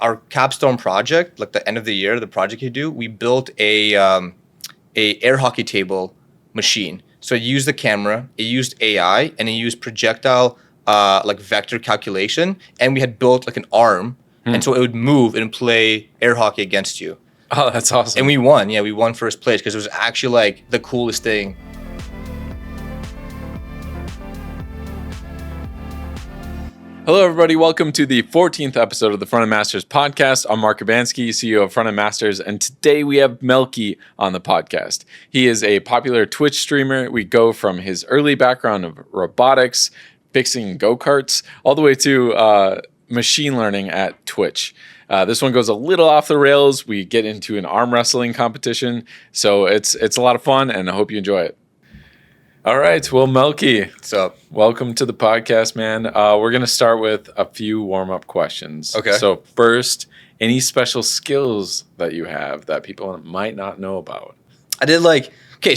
our capstone project, like the end of the year, the project you do, we built a air hockey table machine. So it used the camera, it used AI, and it used projectile like vector calculation, and we had built like an arm, and so it would move and play air hockey against you. Oh, that's awesome. And we won. Yeah, we won first place because it was actually like the coolest thing. Hello, everybody. Welcome to the 14th episode of the Frontend Masters podcast. I'm Mark Urbanski, CEO of Frontend Masters, and today we have Melkey on the podcast. He is a popular Twitch streamer. We go from his early background of robotics, fixing go-karts, all the way to machine learning at Twitch. This one goes a little off the rails. We get into an arm wrestling competition, so it's a lot of fun, and I hope you enjoy it. All right. Well, Melkey, What's up? welcome to the podcast, man. We're going to start with a few warm-up questions. Okay. So first, any special skills that you have that people might not know about? I did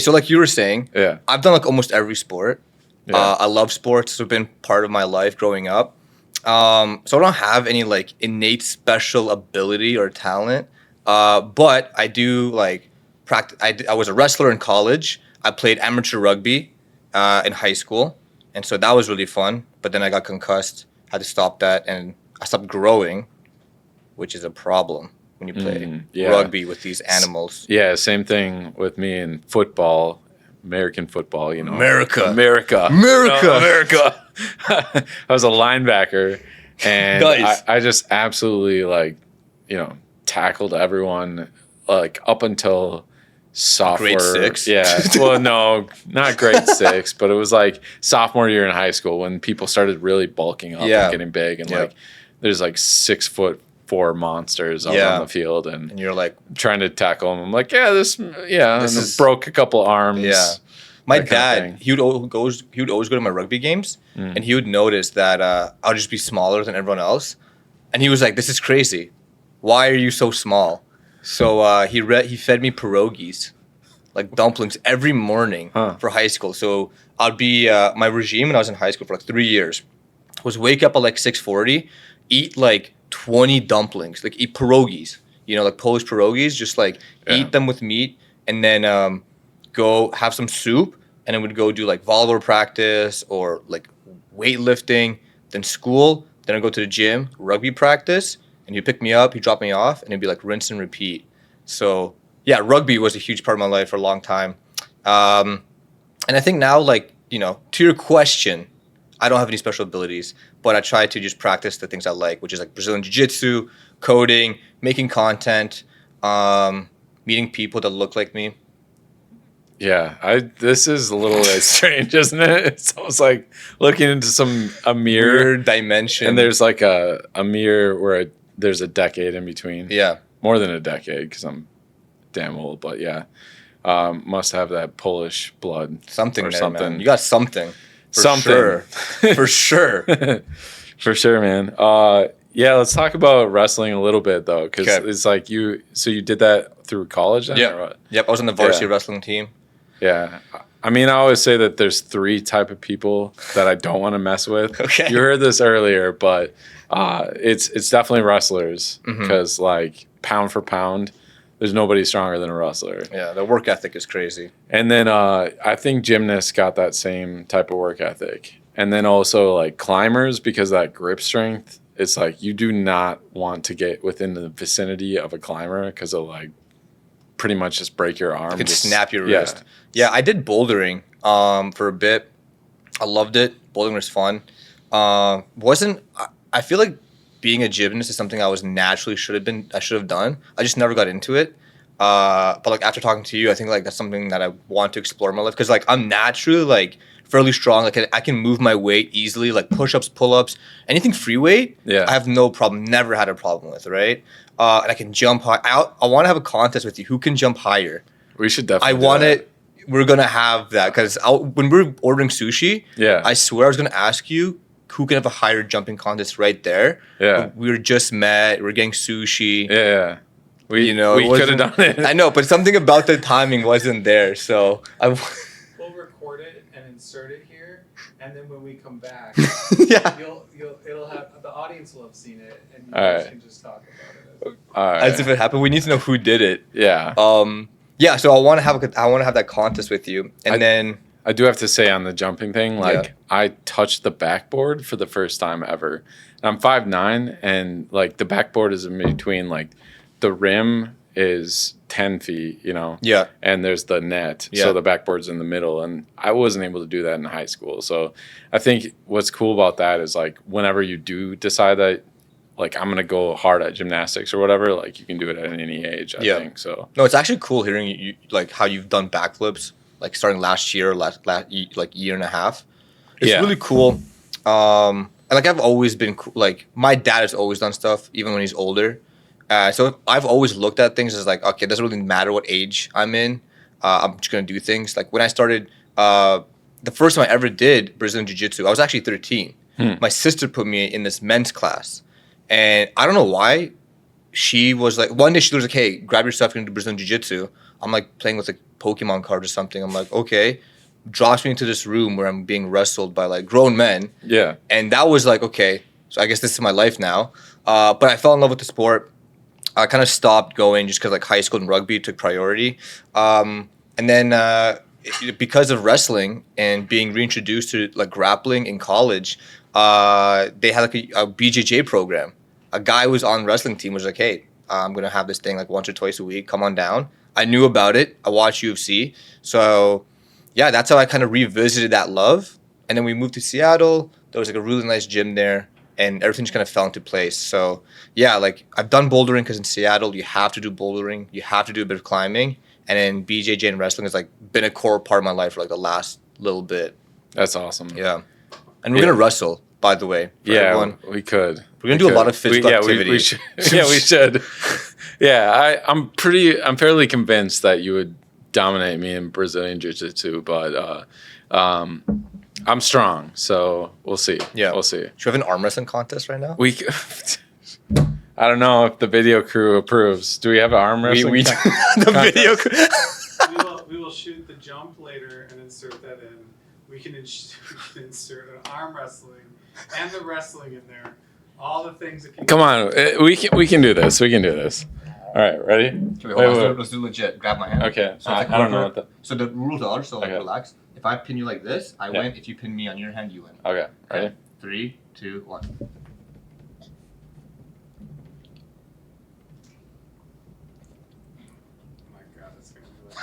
so like you were saying, Yeah. I've done like almost every sport. Yeah. I love sports. It's been part of my life growing up. So I don't have any like innate special ability or talent. But I do like practice. I was a wrestler in college. I played amateur rugby in high school. And so that was really fun. But then I got concussed, had to stop that. And I stopped growing, which is a problem when you play rugby with these animals. Yeah, same thing with me in football, American football, you know. America. I was a linebacker, and Nice. I just absolutely tackled everyone like up until sophomore. Grade 6? Yeah. Well, no, not grade 6, but it was like sophomore year in high school when people started really bulking up and getting big, and like there's like 6'4" monsters out on the field, and you're like trying to tackle them. I'm like, this is broke a couple arms. Yeah. My dad, he would always go to my rugby games, and he would notice that I'll just be smaller than everyone else, and he was like, "This is crazy. Why are you so small?" So he fed me pierogies, like dumplings, every morning for high school. So I'd be my regime when I was in high school for like 3 years was wake up at like 6:40, eat like 20 dumplings, like eat pierogies, like Polish pierogies, just like eat them with meat, and then go have some soup, and then would go do like volleyball practice or like weightlifting, then school, then I'd go to the gym, rugby practice, and he'd pick me up, he'd drop me off, and it'd be like rinse and repeat. So yeah, rugby was a huge part of my life for a long time. And I think now, to your question, I don't have any special abilities, but I try to just practice the things I like, which is like Brazilian Jiu-Jitsu, coding, making content, meeting people that look like me. Yeah, this is a little strange, isn't it? It's almost like looking into a mirror. Weird dimension. And there's like a mirror where there's a decade in between. Yeah. More than a decade, because I'm damn old, but yeah. Must have that Polish blood. Something or there, something. man. You got something. Something. Sure. For sure. For sure, man. Yeah, let's talk about wrestling a little bit, though, because it's like you did that through college then? Yeah. Yep, I was on the varsity wrestling team. Yeah. I mean, I always say that there's 3 type of people that I don't want to mess with. Okay. You heard this earlier, but it's definitely wrestlers, because like pound for pound, there's nobody stronger than a wrestler. Yeah, the work ethic is crazy. And then I think gymnasts got that same type of work ethic. And then also like climbers, because that grip strength, it's like you do not want to get within the vicinity of a climber because it'll like pretty much just break your arm. You could snap your wrist. Yeah, I did bouldering for a bit. I loved it. Bouldering was fun. I feel like being a gymnast is something I should have done. I just never got into it. But like after talking to you, I think like that's something that I want to explore in my life, because like I'm naturally like fairly strong. Like I can move my weight easily, like push-ups, pull-ups, anything free weight. Yeah, I have no problem. Never had a problem with, right? And I can jump high. I want to have a contest with you. Who can jump higher? We should definitely. We're gonna have that, because when we're ordering sushi, I swear I was gonna ask you who can have a higher jumping contest right there. Yeah, we were just met. We're getting sushi. Yeah. We could have done it. I know, but something about the timing wasn't there. So We'll record it and insert it here, and then when we come back, Yeah. it'll have the audience will have seen it, and you All guys right. can just talk about it. All right. As if it happened. We need to know who did it. Yeah. Yeah. So I want to have that contest with you, and then I do have to say on the jumping thing, like Yeah. I touched the backboard for the first time ever. And I'm 5'9", and like the backboard is in between, like the rim is 10 feet, you know? Yeah. And there's the net. Yeah. So the backboard's in the middle. And I wasn't able to do that in high school. So I think what's cool about that is like whenever you do decide that, like I'm going to go hard at gymnastics or whatever, like you can do it at any age, I think. So No, it's actually cool hearing you like how you've done backflips, like starting last year, like year and a half. It's Yeah. really cool. And like I've always been like my dad has always done stuff even when he's older. So I've always looked at things as like, okay, it doesn't really matter what age I'm in. I'm just gonna do things. Like when I started, the first time I ever did Brazilian Jiu-Jitsu, I was actually 13. My sister put me in this men's class, and I don't know why. She was like, one day she was like, "Hey, grab your stuff, you're gonna do Brazilian Jiu-Jitsu." I'm like playing with like Pokemon cards or something. I'm like, okay. Drops me into this room where I'm being wrestled by like grown men. yeah. And that was like, okay, so I guess this is my life now. But I fell in love with the sport. I kind of stopped going just because like high school and rugby took priority. And then because of wrestling and being reintroduced to like grappling in college, they had like a BJJ program. A guy who was on the wrestling team was like, hey, I'm going to have this thing like once or twice a week. Come on down. I knew about it. I watched UFC. So yeah, that's how I kind of revisited that love. And then we moved to Seattle. There was like a really nice gym there, and everything just kind of fell into place. So yeah, like I've done bouldering because in Seattle you have to do bouldering, you have to do a bit of climbing, and then BJJ and wrestling has like been a core part of my life for like the last little bit. That's awesome. Yeah, and we're gonna wrestle, by the way. Yeah, everyone. we could. We're gonna do a lot of physical activity. We should. Yeah, we should. Yeah, I'm fairly convinced that you would dominate me in Brazilian Jiu-Jitsu, but I'm strong, so we'll see. Yeah, we'll see. Should we have an arm wrestling contest right now? I don't know if the video crew approves. Do we have an arm wrestling? The video crew. We will shoot the jump later and insert that in. We can insert an arm wrestling and the wrestling in there. All the things that can. Come on, we can do this. We can do this. All right, ready? Let's do legit. Grab my hand. Okay. So I don't know what the. So the rules are, so Okay. relax. If I pin you like this, I win. If you pin me on your hand, you win. Okay. Ready? 3, 2, 1. Oh my god, that's gonna be like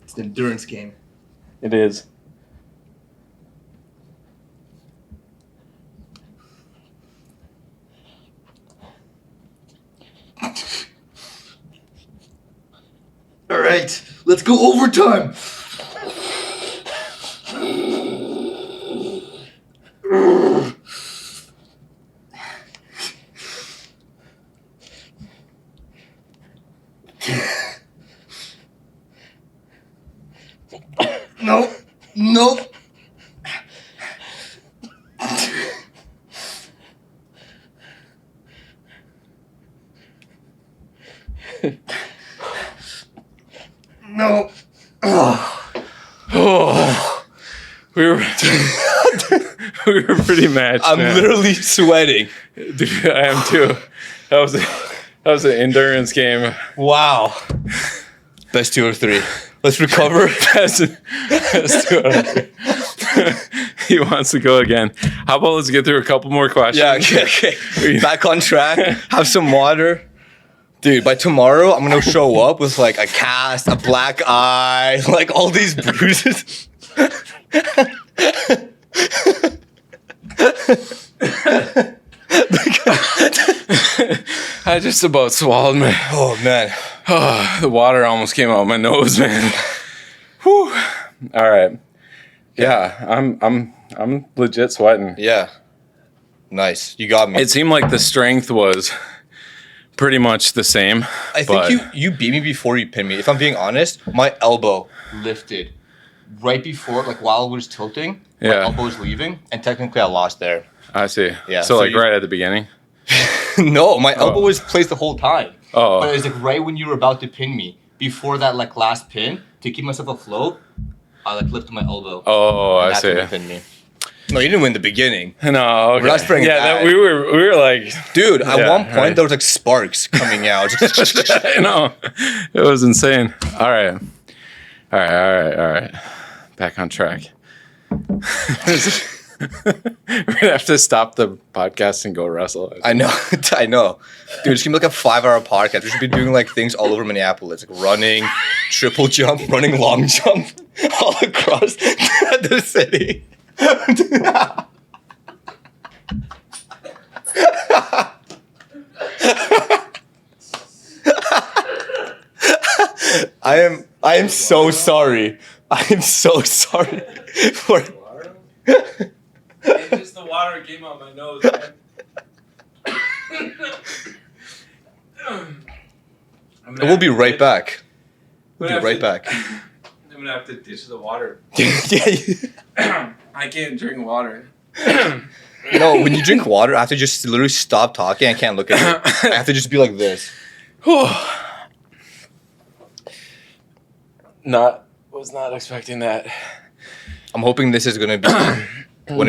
It's the endurance game. It is. All right, let's go overtime. No, no. No. Oh, we were we were pretty matched. I'm man. literally sweating. Dude, I am too. That was an endurance game. Wow. Best 2 or 3. Let's recover. Best 2 out of 3. He wants to go again. How about let's get through a couple more questions? Yeah, okay. Back on track. Have some water. Dude, by tomorrow, I'm going to show up with like a cast, a black eye, like all these bruises. I just about swallowed my. Oh, man. Oh, the water almost came out my nose, man. Whew. All right. Yeah, I'm legit sweating. Yeah. Nice. You got me. It seemed like the strength was pretty much the same. I think you beat me before you pinned me. If I'm being honest, my elbow lifted right before, like while I was tilting. My elbow was leaving, and technically I lost there. I see. Yeah. So like right at the beginning. No, my elbow was placed the whole time. Oh. But it was like right when you were about to pin me, before that like last pin, to keep myself afloat, I like lifted my elbow. Oh, I that's see. when you pinned me. No, you didn't win the bebeginning. No, okay. We're not spreading that. We were like, dude. At one point, there was like sparks coming out. I know, it was insane. All right. Back on track. We're gonna have to stop the podcast and go wrestle. I know. Dude, it's gonna be like a 5-hour podcast. We should be doing like things all over Minneapolis, like running, triple jump, running long jump, all across the city. I am so sorry. I am so sorry for. It's just the water came out my nose. We'll be right back. I'm gonna have to ditch the water. Yeah. I can't drink water. No, when you drink water, I have to just literally stop talking. I can't look at it. I have to just be like this. Was not expecting that. I'm hoping this is gonna be.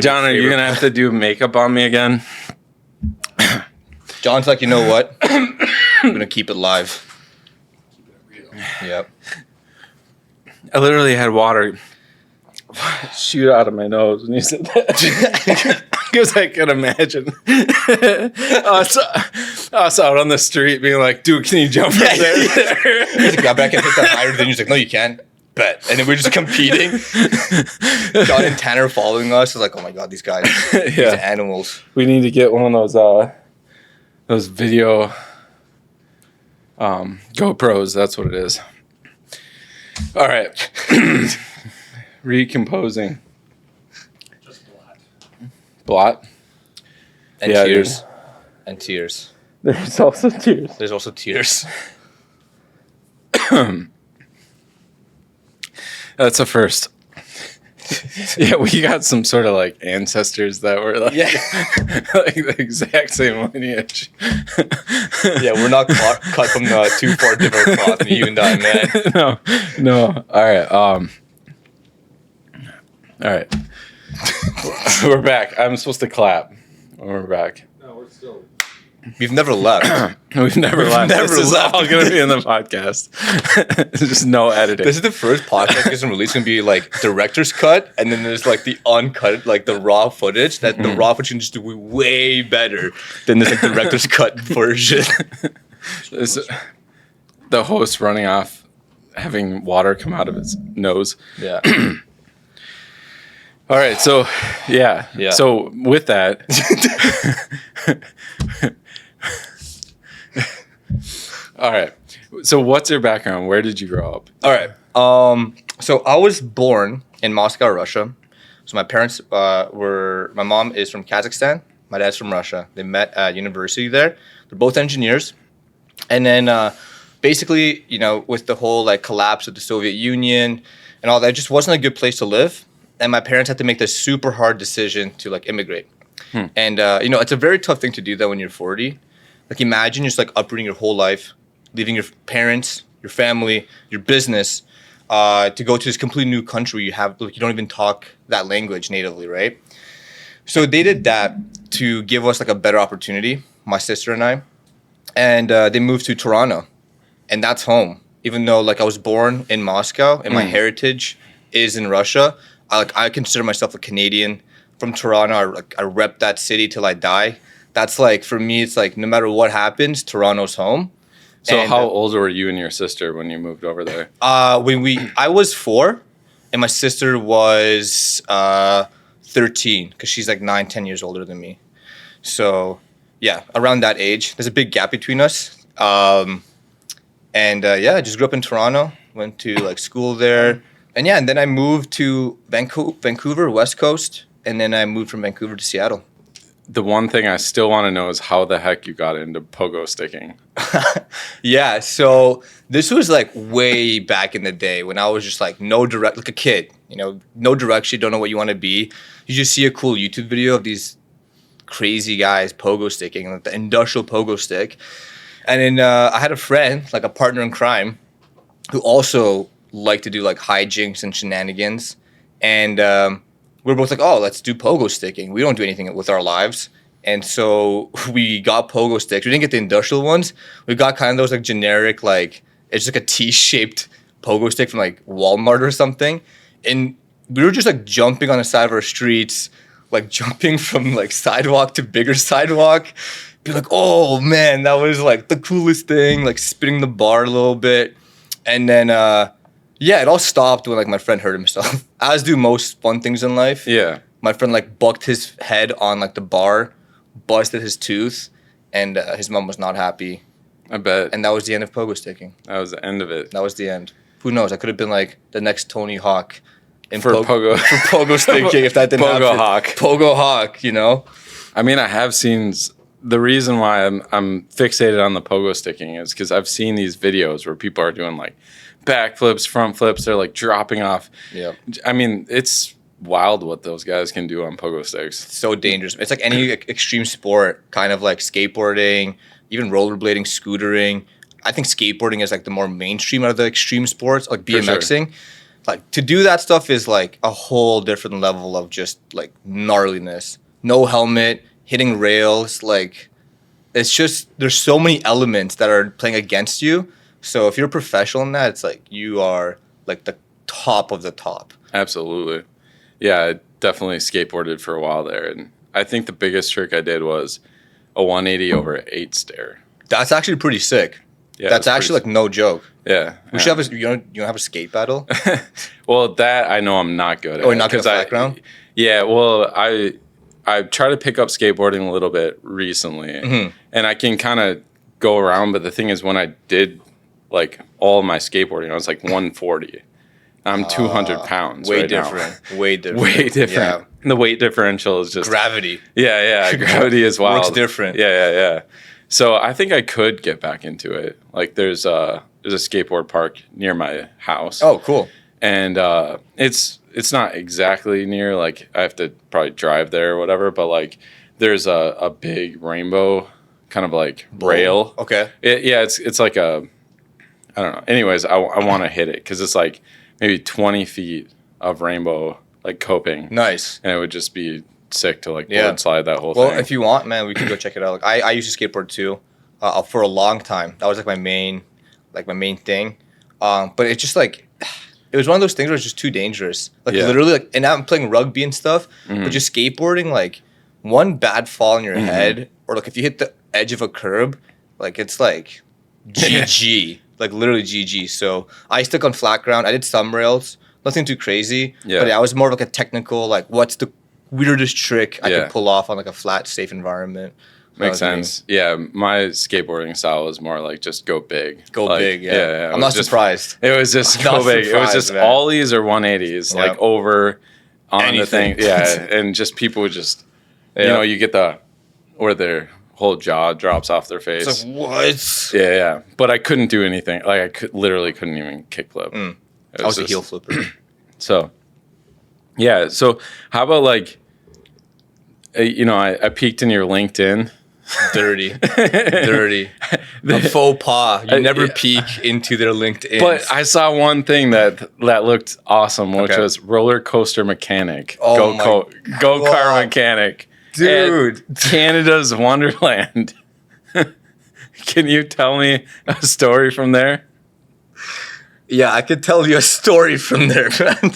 John, are you gonna have to do makeup on me again? John's like, you know what? I'm gonna keep it live. Yep. I literally had water shoot out of my nose when you said that. Because I can imagine us out on the street being like, dude, can you jump up there? He's like, I can hit that higher than you. He's like, no, you can't. Bet. And then we're just competing. John and Tanner following us. It's like, oh my God, these guys. These animals. We need to get one of those video GoPros. That's what it is. All right. Recomposing. Just blot. Blot? And tears. Dude. And tears. There's also tears. There's also tears. That's a first. Yeah, we got some sort of like ancestors that were like, like the exact same lineage. Yeah, we're not cut from the 2 4 different cloth, me, you and I, man. No. All right. We're back. I'm supposed to clap when we're back. No, we're still. We've never left. We've never left. This is all going to be in the podcast. There's just no editing. This is the first podcast that isn't released. Going to be like director's cut, and then there's like the uncut, like the raw footage. That the raw footage can just do way better than this like, director's cut version. The host running off, having water come out of his nose. Yeah. All right. So, yeah. So with that. All right. So what's your background? Where did you grow up? All right. So I was born in Moscow, Russia. So my parents my mom is from Kazakhstan. My dad's from Russia. They met at university there. They're both engineers. And then basically, you know, with the whole like collapse of the Soviet Union and all that, it just wasn't a good place to live. And my parents had to make this super hard decision to like immigrate. And, you know, it's a very tough thing to do that when you're 40. Like imagine just like uprooting your whole life, leaving your parents, your family, your business, to go to this completely new country. You don't even talk that language natively, right? So they did that to give us like a better opportunity, my sister and I. And they moved to Toronto, and that's home. Even though like I was born in Moscow and my heritage is in Russia, I consider myself a Canadian from Toronto. I rep that city till I die. That's like, for me, it's like no matter what happens, Toronto's home. So how old were you and your sister when you moved over there? I was 4 and my sister was 13 because she's like 9-10 years older than me. So yeah, around that age. There's a big gap between us. I just grew up in Toronto, went to like school there. And then I moved to Vancouver, West Coast. And then I moved from Vancouver to Seattle. The one thing I still want to know is how the heck you got into pogo sticking. Yeah, so this was like way back in the day when I was just like like a kid, you know, no direction, don't know what you want to be. You just see a cool YouTube video of these crazy guys pogo sticking, like the industrial pogo stick. And then I had a friend, like a partner in crime, who also liked to do like hijinks and shenanigans. And we were both like, oh, let's do pogo sticking. We don't do anything with our lives. And so we got pogo sticks. We didn't get the industrial ones. We got kind of those like generic, like, it's like a T-shaped pogo stick from like Walmart or something. And we were just like jumping on the side of our streets, like jumping from like sidewalk to bigger sidewalk. Be like, oh man, that was like the coolest thing, like spinning the bar a little bit. And then, yeah, it all stopped when like my friend hurt himself. As do most fun things in life. Yeah. My friend like bucked his head on like the bar, busted his tooth, and his mom was not happy. I bet. And that was the end of pogo sticking. That was the end of it. That was the end. Who knows? I could have been like the next Tony Hawk in for pogo for pogo sticking if that didn't happen. Pogo Hawk. Pogo Hawk, you know? I mean, I have seen the reason why I'm fixated on the pogo sticking is because I've seen these videos where people are doing like backflips, front flips, they're like dropping off. Yeah. I mean, it's wild what those guys can do on pogo sticks. So dangerous. It's like any extreme sport, kind of like skateboarding, even rollerblading, scootering. I think skateboarding is like the more mainstream out of the extreme sports, like BMXing. Sure. Like to do that stuff is like a whole different level of just like gnarliness. No helmet, hitting rails, like it's just there's so many elements that are playing against you. So if you're a professional in that, it's like you are like the top of the top. Absolutely. Yeah, I definitely skateboarded for a while there, and I think the biggest trick I did was a 180 over an 8 stair. That's actually pretty sick. Yeah, that's actually like no joke. Yeah, we should have you don't have a skate battle. Well, that I know I'm not good at. Oh, you're not good at flat ground? Yeah, well, I try to pick up skateboarding a little bit recently, and I can kind of go around. But the thing is, when I did like all of my skateboarding, I was like 140. I'm 200 pounds. Way right different. Now. Way different. Way different. Yeah. And the weight differement is just gravity. Yeah. Gravity is wild. Works different. Yeah. So I think I could get back into it. Like there's a skateboard park near my house. Oh, cool. And it's not exactly near. Like I have to probably drive there or whatever. But like there's a big rainbow kind of like rail. Okay. It's like a I don't know. Anyways, I want to hit it because it's like maybe 20 feet of rainbow like coping. Nice. And it would just be sick to like board slide that whole thing. Well, if you want, man, we can go check it out. Like I used to skateboard too, for a long time. That was like my main thing. But it's just like it was one of those things where it's just too dangerous. Like literally, like, and now I'm playing rugby and stuff. But just skateboarding, like one bad fall on your head, or like if you hit the edge of a curb, like it's like GG. Like literally GG. So I stuck on flat ground. I did some rails, nothing too crazy. Yeah. But I was more of like a technical, like what's the weirdest trick I could pull off on like a flat, safe environment. Makes sense. Yeah, my skateboarding style was more like just go big. Go big, yeah. I'm not surprised. It was just go big. It was just ollies or 180s, like over on anything. The thing. Yeah, and just people would just, you know, you get where their whole jaw drops off their face. It's like, what? Yeah. But I couldn't do anything. Like literally couldn't even kickflip. I was a heel flipper. So, yeah. So how about like, you know, I peeked in your LinkedIn. Dirty. A faux pas. You never peek into their LinkedIn. But I saw one thing that looked awesome, which was Rollercoaster Mechanic. Oh Go-kart Mechanic. Dude. Canada's Wonderland. Can you tell me a story from there? Yeah, I could tell you a story from there, man.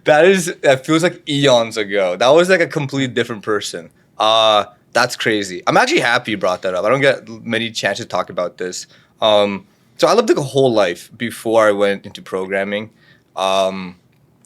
That feels like eons ago. That was like a completely different person. That's crazy. I'm actually happy you brought that up. I don't get many chances to talk about this. So I lived like a whole life before I went into programming. I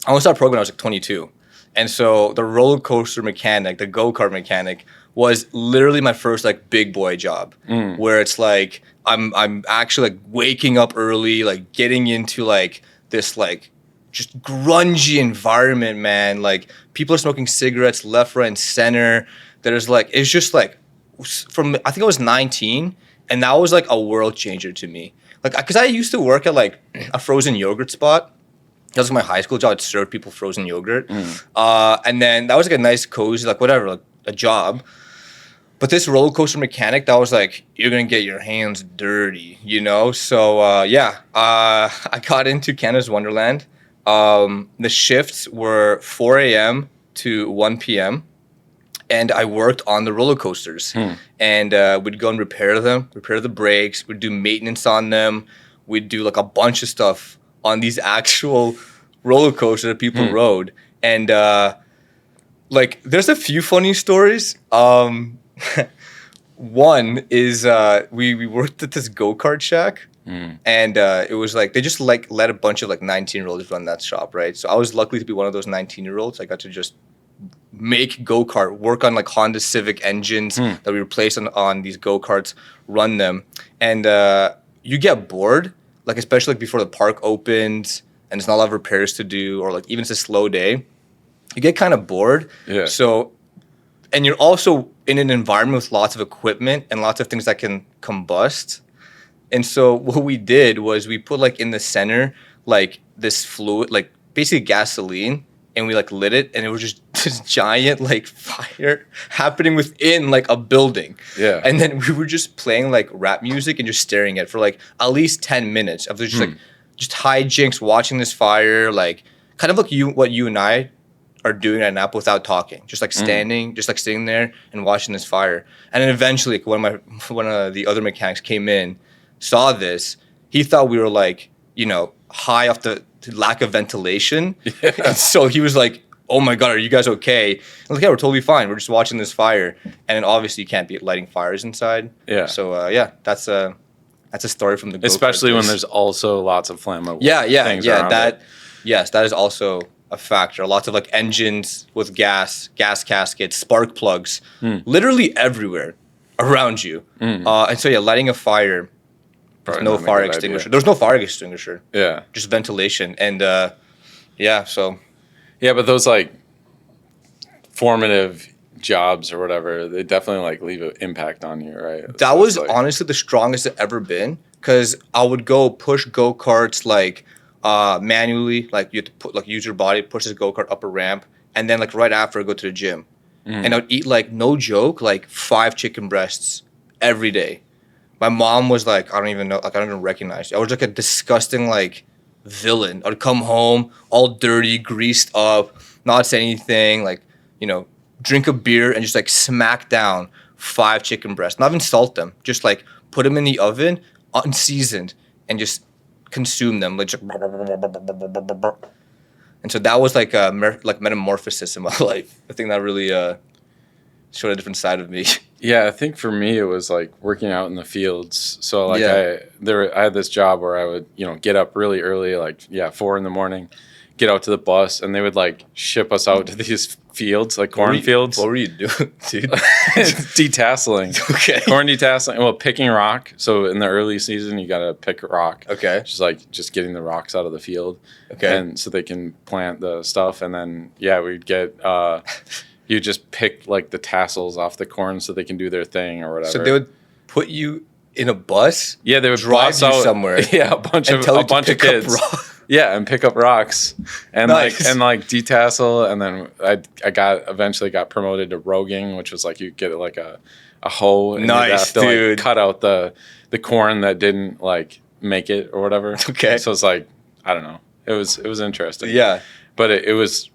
only started programming when I was like 22. And so the Rollercoaster Mechanic, the go-kart mechanic, was literally my first like big boy job, where it's like I'm actually like waking up early, like getting into like this like just grungy environment, man. Like people are smoking cigarettes left, right, and center. There's like it's just like from I think I was 19, and that was like a world changer to me. Like because I used to work at like a frozen yogurt spot. That was my high school job. I'd serve people frozen yogurt. And then that was like a nice, cozy, like whatever, like a job. But this Rollercoaster Mechanic, that was like, you're going to get your hands dirty, you know? So, I got into Canada's Wonderland. The shifts were 4 a.m. to 1 p.m. And I worked on the roller coasters. And we'd go and repair them, repair the brakes. We'd do maintenance on them. We'd do like a bunch of stuff on these actual roller coasters that people rode. And like, there's a few funny stories. One is we worked at this go-kart shack. And it was like, they just like let a bunch of like 19-year-olds run that shop, right? So I was lucky to be one of those 19-year-olds. I got to just make go-kart, work on like Honda Civic engines that we replaced on these go-karts, run them. And you get bored, like especially like before the park opens and there's not a lot of repairs to do, or like even it's a slow day, you get kind of bored. Yeah. So, and you're also in an environment with lots of equipment and lots of things that can combust. And so what we did was we put like in the center, like this fluid, like basically gasoline, and we like lit it, and it was just this giant like fire happening within like a building. Yeah. And then we were just playing like rap music and just staring at it for like at least 10 minutes of just like just hijinks, watching this fire, like kind of like what you and I are doing right now without talking, just like standing, just like sitting there and watching this fire. And then eventually like, one of the other mechanics came in, saw this. He thought we were like, you know, high off the lack of ventilation. Yeah. And so he was like, oh my God, are you guys okay? I was like, yeah, we're totally fine. We're just watching this fire. And then obviously you can't be lighting fires inside. Yeah. So yeah, that's a story from the go-kart Especially when days. there's also lots of flammable things around that it. Yes, that is also a factor. Lots of like engines with gas caskets, spark plugs, literally everywhere around you. And so yeah, lighting a fire, there's no fire extinguisher. There's no fire extinguisher. Yeah. Just ventilation. And yeah, so. Yeah, but those like formative jobs or whatever, they definitely like leave an impact on you, right? That was like, honestly the strongest it's ever been, because I would go push go-karts like manually, like you have to put like use your body, push this go-kart up a ramp, and then like right after I go to the gym. And I would eat like, no joke, like 5 chicken breasts every day. My mom was like, I don't even know, like I don't even recognize you. I was like a disgusting like villain. I'd come home all dirty, greased up, not say anything, like, you know, drink a beer and just like smack down 5 chicken breasts. Not even salt them, just like put them in the oven, unseasoned, and just consume them. Like, and so that was like a metamorphosis in my life. I think that really showed a different side of me. Yeah, I think for me it was like working out in the fields. So like I had this job where I would, you know, get up really early, like 4 a.m, get out to the bus, and they would like ship us out to these fields, like cornfields. What were you doing, dude? Detasseling. Okay. Corn detasseling. Well, picking rock. So in the early season, you gotta pick rock. Okay. Just getting the rocks out of the field. Okay. And so they can plant the stuff, and then we'd get. You just pick like the tassels off the corn so they can do their thing or whatever. So they would put you in a bus. Yeah, they would drive you somewhere. Yeah, a bunch of kids. Yeah, and pick up rocks and nice. like detassel, and then I eventually got promoted to roguing, which was like you get like a hoe and nice, you have to dude. like cut out the corn that didn't like make it or whatever. Okay. So it's like I don't know. It was interesting. Yeah. But it was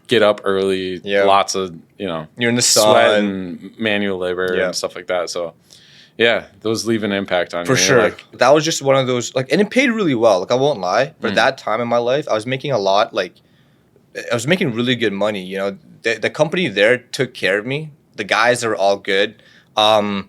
get up early, lots of, you know, you're in the sweat sun and manual labor and stuff like that. So yeah, those leave an impact on you. For sure. Like, that was just one of those, like, and it paid really well. Like, I won't lie. For that time in my life, I was making a lot, like, I was making really good money. You know, the company there took care of me. The guys are all good. But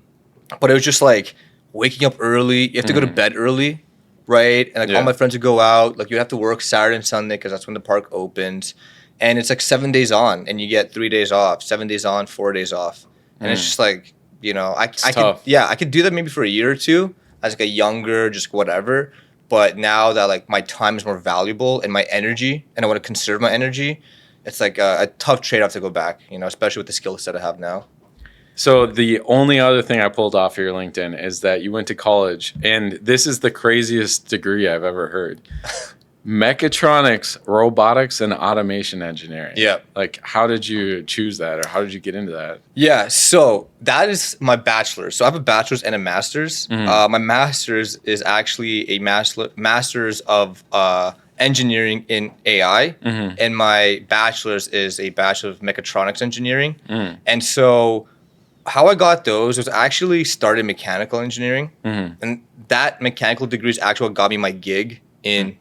it was just like waking up early. You have to go to bed early, right? And like all my friends would go out. Like, you have to work Saturday and Sunday because that's when the park opens. And it's like 7 days on, and you get 3 days off. 7 days on, 4 days off. And it's just like, you know, I could do that maybe for a year or two as like a younger, just whatever. But now that like my time is more valuable and my energy, and I want to conserve my energy, it's like a tough trade-off to go back, you know, especially with the skill set I have now. So the only other thing I pulled off your LinkedIn is that you went to college, and this is the craziest degree I've ever heard. Mechatronics, robotics, and automation engineering. Yeah. Like, how did you choose that, or how did you get into that? Yeah, so that is my bachelor's. So I have a bachelor's and a master's. My master's is actually a master's of engineering in AI, and my bachelor's is a bachelor of mechatronics engineering. And so how I got those was actually started mechanical engineering, and that mechanical degree is actually what got me my gig in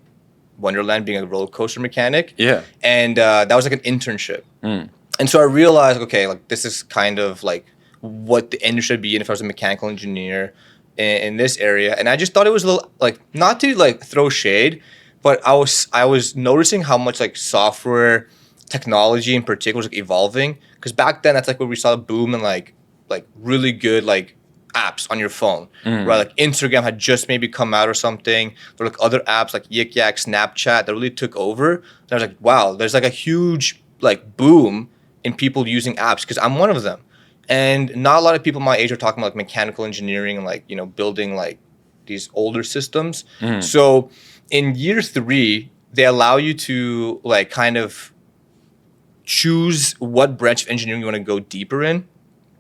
Wonderland, being a rollercoaster mechanic. Yeah. And that was like an internship. And so I realized, okay, like this is kind of like what the industry would be in if I was a mechanical engineer in this area. And I just thought it was a little, like, not to like throw shade, but I was noticing how much like software technology in particular was like evolving. Because back then that's like where we saw the boom in like really good like apps on your phone, right? Like Instagram had just maybe come out or something. There were like other apps like Yik Yak, Snapchat that really took over. And I was like, wow, there's like a huge like boom in people using apps, because I'm one of them. And not a lot of people my age are talking about like mechanical engineering and like, you know, building like these older systems. So in year 3, they allow you to like kind of choose what branch of engineering you want to go deeper in.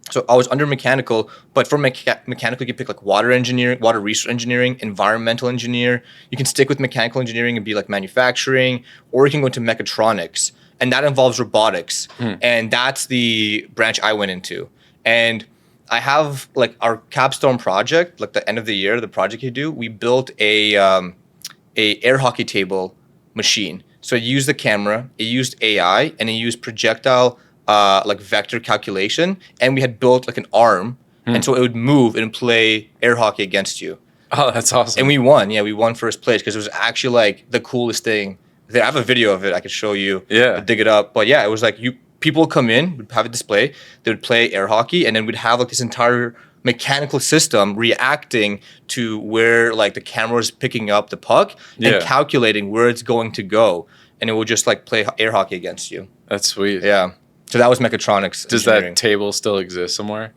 So I was under mechanical, but for mechanical, you can pick like water engineering, water resource engineering, environmental engineer. You can stick with mechanical engineering and be like manufacturing, or you can go into mechatronics, and that involves robotics. And that's the branch I went into. And I have like our capstone project, like the end of the year, the project you do, we built a air hockey table machine. So it used the camera, it used AI, and it used projectile like vector calculation, and we had built like an arm, and so it would move and play air hockey against you. Oh, that's awesome. And we won. Yeah, we won first place because it was actually like the coolest thing. I have a video of it I could show you. Yeah. Dig it up. But yeah, it was like people would come in, would have a display, they would play air hockey, and then we'd have like this entire mechanical system reacting to where like the camera is picking up the puck and calculating where it's going to go, and it will just like play air hockey against you. That's sweet. Yeah. So that was mechatronics. Does that table still exist somewhere?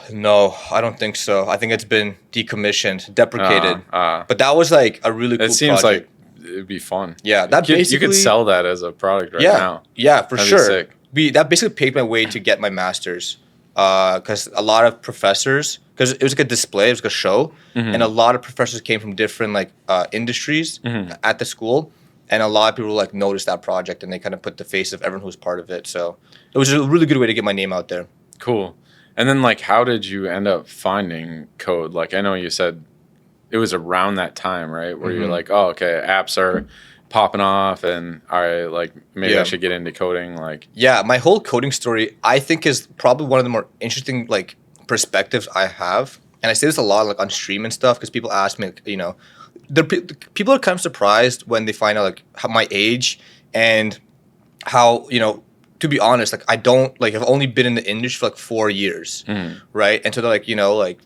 No, I don't think so. I think it's been decommissioned, deprecated. But that was like a really cool project. It seems like it'd be fun. Yeah, that you could sell that as a product right now. Yeah, for That'd sure. be sick. That basically paved my way to get my master's, because a lot of professors, because it was like a display, it was like a show, and a lot of professors came from different like industries at the school. And a lot of people like noticed that project, and they kind of put the face of everyone who was part of it. So it was a really good way to get my name out there. Cool. And then like, how did you end up finding code? Like, I know you said it was around that time, right? Where you're like, oh, okay, apps are popping off, and all right, like maybe I should get into coding. Like, yeah, my whole coding story, I think, is probably one of the more interesting like perspectives I have. And I say this a lot like on stream and stuff, because people ask me, like, you know, people are kind of surprised when they find out like how my age and how, you know, to be honest, like I don't like, I've only been in the industry for like 4 years, right? And so they're like, you know, like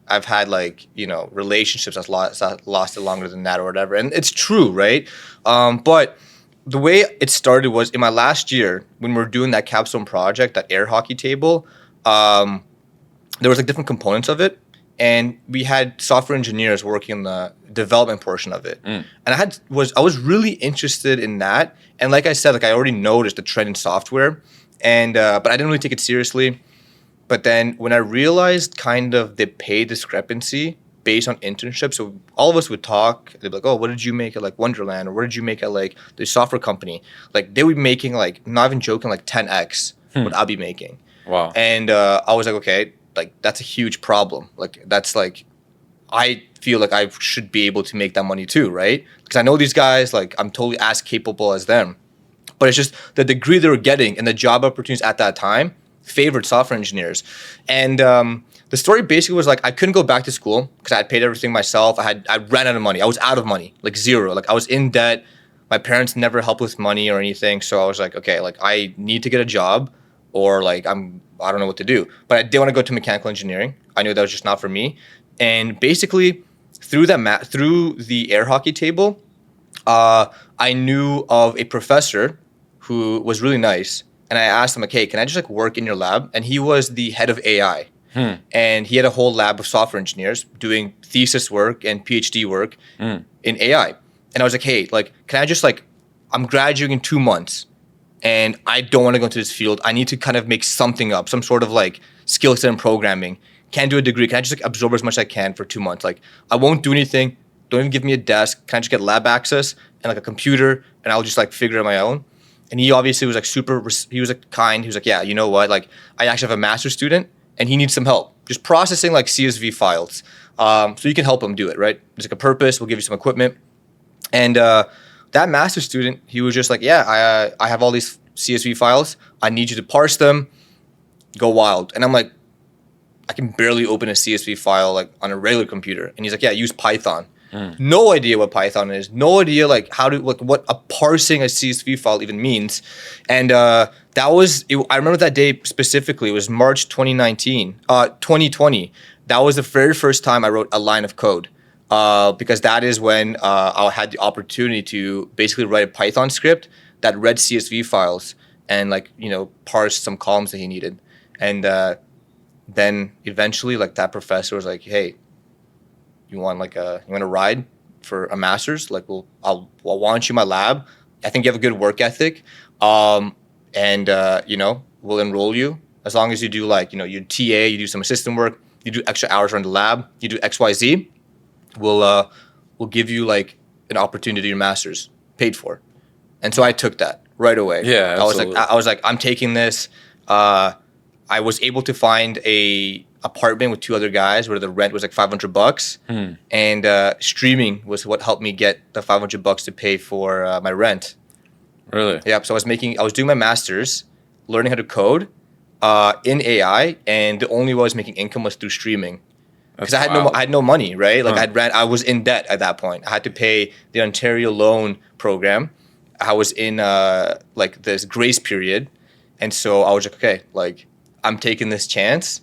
I've had like, you know, relationships that lasted longer than that or whatever, and it's true, right? But the way it started was in my last year when we were doing that capstone project, that air hockey table. There was like different components of it. And we had software engineers working on the development portion of it. And I was really interested in that. And like I said, like I already noticed the trend in software, and but I didn't really take it seriously. But then when I realized kind of the pay discrepancy based on internships, so all of us would talk, they'd be like, oh, what did you make at like Wonderland? Or what did you make at like the software company? Like they would be making like, not even joking, like 10x what I'd be making. Wow. And I was like, okay, like that's a huge problem. Like that's like, I feel like I should be able to make that money too, right? Because I know these guys, like I'm totally as capable as them. But it's just the degree they were getting and the job opportunities at that time favored software engineers. And the story basically was like, I couldn't go back to school because I had paid everything myself. I ran out of money. I was out of money, like zero. Like I was in debt. My parents never helped with money or anything. So I was like, okay, like I need to get a job, or like I don't know what to do. But I did want to go to mechanical engineering. I knew that was just not for me. And basically through the air hockey table, I knew of a professor who was really nice. And I asked him, like, hey, can I just like work in your lab? And he was the head of AI. And he had a whole lab of software engineers doing thesis work and PhD work in AI. And I was like, hey, like, can I just like, I'm graduating in 2 months and I don't want to go into this field. I need to kind of make something up, some sort of like skill set in programming. Can't do a degree. Can I just like absorb as much as I can for 2 months? Like, I won't do anything. Don't even give me a desk. Can I just get lab access and like a computer and I'll just like figure it on my own? And he obviously was like he was like kind. He was like, yeah, you know what? Like, I actually have a master's student and he needs some help just processing like CSV files. So you can help him do it, right? There's like a purpose. We'll give you some equipment. And that master's student, he was just like, yeah, I have all these CSV files. I need you to parse them. Go wild. And I'm like, I can barely open a CSV file like on a regular computer. And he's like, yeah, use Python. No idea what Python is. No idea like how to like what a parsing a CSV file even means. And that was I remember that day specifically. It was March 2020. That was the very first time I wrote a line of code because that is when I had the opportunity to basically write a Python script that read CSV files and like parse some columns that he needed. And then eventually like that professor was like, hey, you want a ride for a master's? Like, I'll want you in my lab. I think you have a good work ethic. We'll enroll you as long as you do like, you TA, you do some assistant work, you do extra hours around the lab, you do XYZ. We'll give you like an opportunity to do your master's paid for. And so I took that right away. Yeah, absolutely. I was like, I'm taking this. I was able to find a apartment with 2 other guys where the rent was like $500, and streaming was what helped me get the $500 to pay for my rent. Really? Yeah. So I was doing my master's, learning how to code in AI, and the only way I was making income was through streaming. Because I had no money, right? Like I was in debt at that point. I had to pay the Ontario loan program. I was in like this grace period, and so I was like, okay, like I'm taking this chance.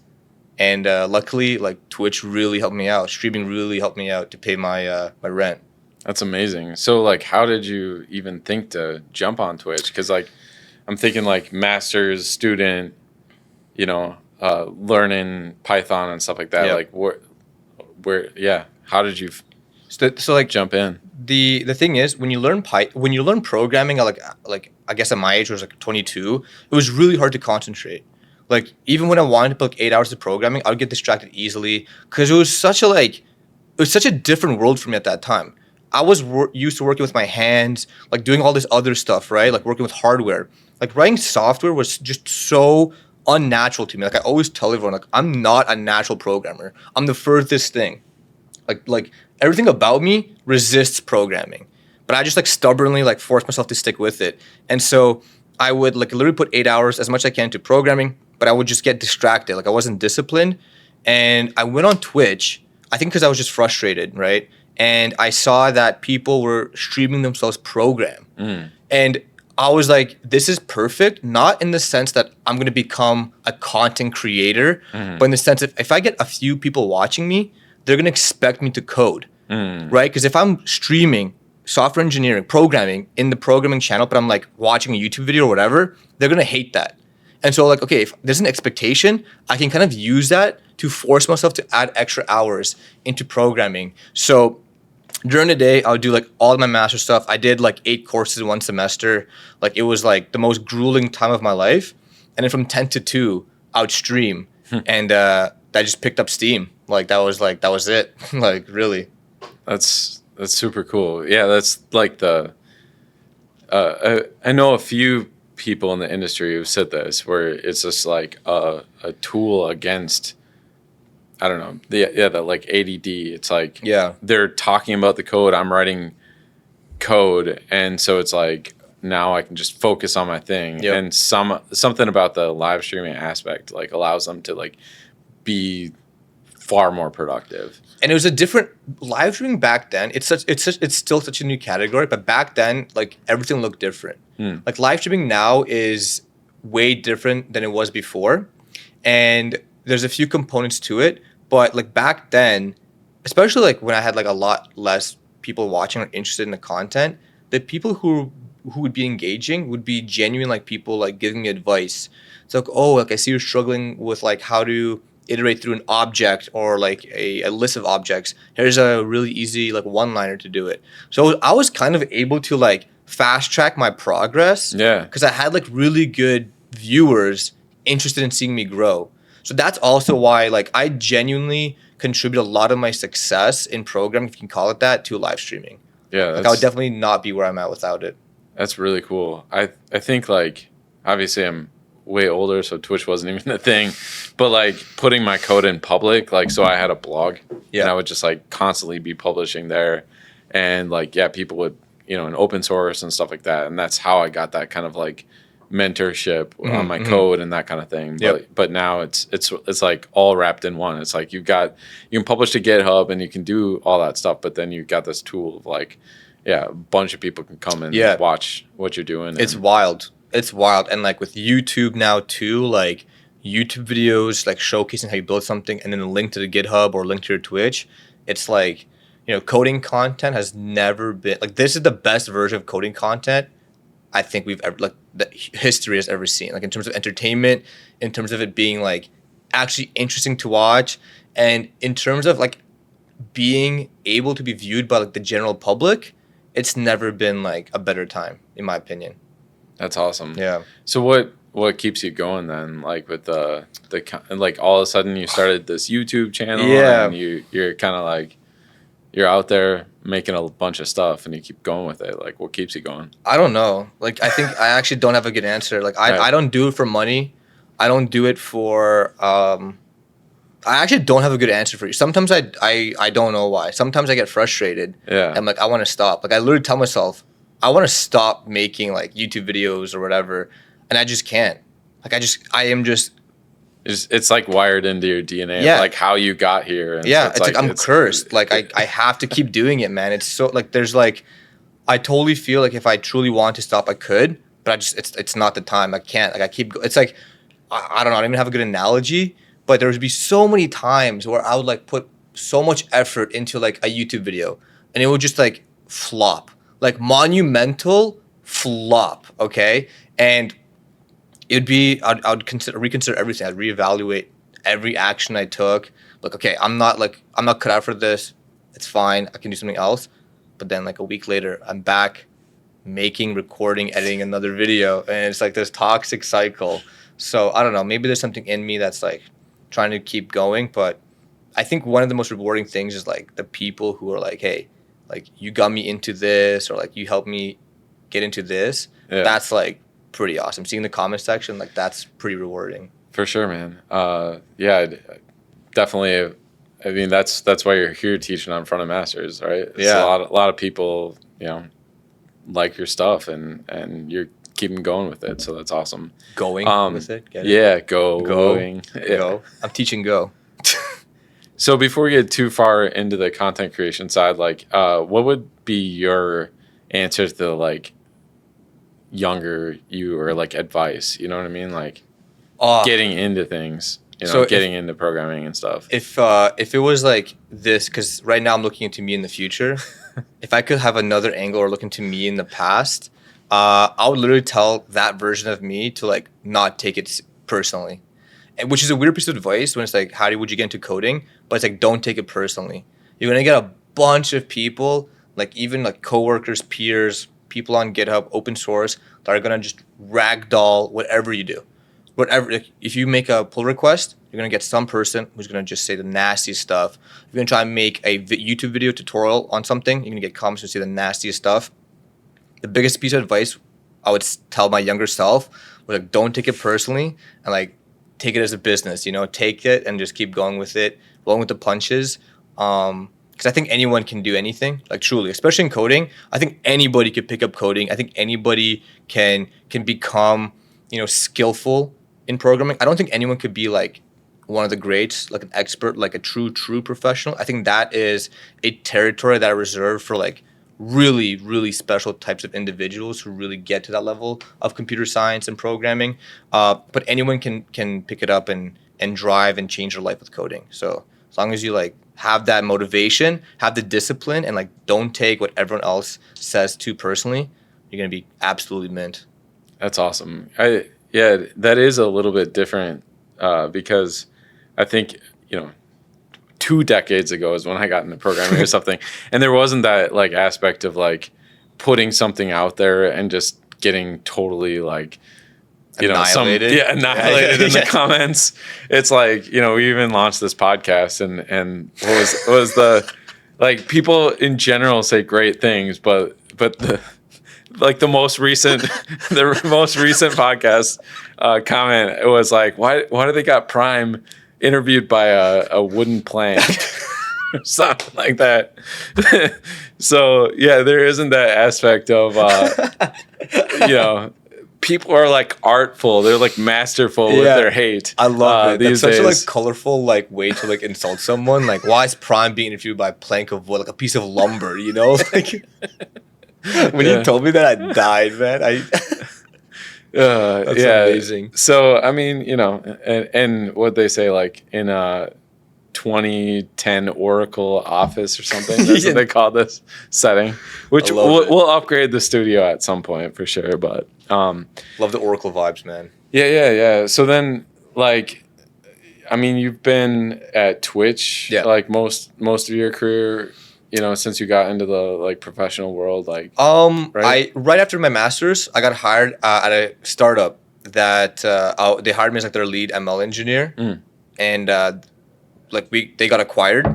And luckily, like Twitch really helped me out. Streaming really helped me out to pay my my rent. That's amazing. So like, how did you even think to jump on Twitch? Because like, I'm thinking like master's student, learning Python and stuff like that. Yep. Like where, how did you so like jump in? The thing is, when you learn programming at like I guess at my age, I was like 22, it was really hard to concentrate. Like, even when I wanted to put like 8 hours of programming, I would get distracted easily because it was such a different world for me at that time. I was used to working with my hands, like doing all this other stuff, right? Like working with hardware. Like writing software was just so unnatural to me. Like I always tell everyone, like I'm not a natural programmer. I'm the furthest thing. Like everything about me resists programming, but I just like stubbornly like force myself to stick with it. And so I would like literally put 8 hours as much as I can to programming, but I would just get distracted. Like I wasn't disciplined. And I went on Twitch, I think because I was just frustrated, right? And I saw that people were streaming themselves program. And I was like, this is perfect, not in the sense that I'm going to become a content creator, but in the sense of if I get a few people watching me, they're going to expect me to code, right? Because if I'm streaming software engineering, programming in the programming channel, but I'm like watching a YouTube video or whatever, they're going to hate that. And so like, okay, if there's an expectation, I can kind of use that to force myself to add extra hours into programming. So during the day, I would do like all of my master stuff. I did like 8 courses in one semester. Like it was like the most grueling time of my life. And then from 10 to 2, I would stream. And that just picked up steam. Like that was it. Like really. That's super cool. Yeah, that's like I know a few people in the industry who've said this, where it's just like a tool against, I don't know, the like ADD. It's like they're talking about the code, I'm writing code, and so it's like now I can just focus on my thing. And something about the live streaming aspect like allows them to like be far more productive. And it was a different live streaming back then. It's still such a new category, but back then, like everything looked different. Like live streaming now is way different than it was before, and there's a few components to it. But like back then, especially like when I had like a lot less people watching or interested in the content, the people who would be engaging would be genuine, like people like giving me advice. It's like, oh, like I see you're struggling with like how to iterate through an object or like a list of objects. Here's a really easy like one-liner to do it. So I was kind of able to like fast track my progress. Yeah. Because I had like really good viewers interested in seeing me grow. So that's also why like I genuinely contribute a lot of my success in programming, if you can call it that, to live streaming. Yeah. Like I would definitely not be where I'm at without it. That's really cool. I think like obviously I'm way older, so Twitch wasn't even a thing, but like putting my code in public, like so I had a blog and I would just like constantly be publishing there, and like people would in open source and stuff like that, and that's how I got that kind of like mentorship on my code and that kind of thing. But now it's like all wrapped in one. It's like you can publish to GitHub and you can do all that stuff, but then you've got this tool of like a bunch of people can come and watch what you're doing. It's wild. It's wild. And like with YouTube now too, like YouTube videos like showcasing how you build something and then a link to the GitHub or link to your Twitch. It's like, coding content has never been like, this is the best version of coding content I think we've ever, like, that history has ever seen. Like in terms of entertainment, in terms of it being like actually interesting to watch, and in terms of like being able to be viewed by like the general public, it's never been like a better time, in my opinion. That's awesome. Yeah. So what keeps you going then? Like with the like all of a sudden you started this YouTube channel, and you're kind of like you're out there making a bunch of stuff and you keep going with it. Like what keeps you going? I don't know. Like I think I actually don't have a good answer. Like I don't do it for money. I don't do it for I actually don't have a good answer for you. Sometimes I don't know why. Sometimes I get frustrated. Yeah. And like I want to stop. Like I literally tell myself I want to stop making like YouTube videos or whatever, and I just can't. Like I am just. It's like wired into your DNA. Yeah. Of like how you got here. And yeah. It's like I'm cursed. Like I have to keep doing it, man. It's so like there's like I totally feel like if I truly want to stop, I could, but it's not the time. I can't. Like I keep. It's like I don't know. I don't even have a good analogy. But there would be so many times where I would like put so much effort into like a YouTube video, and it would just like flop, like monumental flop. Okay, and it'd be I would reconsider everything. I'd reevaluate every action I took. Like, okay, I'm not cut out for this. It's fine. I can do something else. But then like a week later, I'm back making, recording, editing another video, and it's like this toxic cycle. So I don't know. Maybe there's something in me that's like trying to keep going, but I think one of the most rewarding things is like the people who are like, hey, like you got me into this, or like you helped me get into this. Yeah. That's like pretty awesome. Seeing the comment section, like that's pretty rewarding. For sure, man. Yeah, definitely. I mean, that's why you're here teaching on Front End Masters, right? Yeah. A lot of people, like your stuff, and you're keeping going with it, so that's awesome. Going with it? Get it? Yeah, going. Yeah. Go. I'm teaching Go. So before we get too far into the content creation side, like, what would be your answer to the, like, younger you, or like advice? You know what I mean? Like, getting into things, getting into programming and stuff. If it was like this, because right now I'm looking into me in the future. If I could have another angle or look into me in the past, I would literally tell that version of me to like not take it personally, and which is a weird piece of advice when it's like, would you get into coding? But it's like, don't take it personally. You're gonna get a bunch of people, like even like coworkers, peers, people on GitHub, open source, that are gonna just ragdoll whatever you do. Whatever, like, if you make a pull request, you're gonna get some person who's gonna just say the nastiest stuff. If you're gonna try and make a YouTube video tutorial on something, you're gonna get comments who say the nastiest stuff. The biggest piece of advice I would tell my younger self was like, don't take it personally, and like take it as a business. Take it and just keep going with it, going with the punches. Because I think anyone can do anything, like truly, especially in coding. I think anybody could pick up coding. I think anybody can become skillful in programming. I don't think anyone could be like one of the greats, like an expert, like a true professional. I think that is a territory that I reserve for like really, really special types of individuals who really get to that level of computer science and programming. But anyone can pick it up and drive and change their life with coding. So as long as you like have that motivation, have the discipline, and like don't take what everyone else says too personally, you're gonna be absolutely mint. That's awesome. That is a little bit different because I think, 2 decades ago is when I got into programming or something. And there wasn't that like aspect of like putting something out there and just getting totally like, Annihilated. Annihilated in the comments. It's like, we even launched this podcast and what was the, like, people in general say great things, but the most recent podcast comment, it was like, why do they got Prime interviewed by a wooden plank? Or something like that. So yeah, there isn't that aspect of people are like artful, they're like masterful with their hate. I love it. These That's such days. a like colorful like way to like insult someone. Like, why is Prime being interviewed by a plank of wood, like a piece of lumber, Like, when you told me that, I died, man. That's amazing. So I mean, and what they say, like in 2010 Oracle Office or something. That's what they call this setting. Which we'll upgrade the studio at some point for sure. But love the Oracle vibes, man. Yeah. So then, like, I mean, you've been at Twitch like most of your career, since you got into the like professional world, like right after my master's, I got hired at a startup that they hired me as like their lead ML engineer, and they got acquired,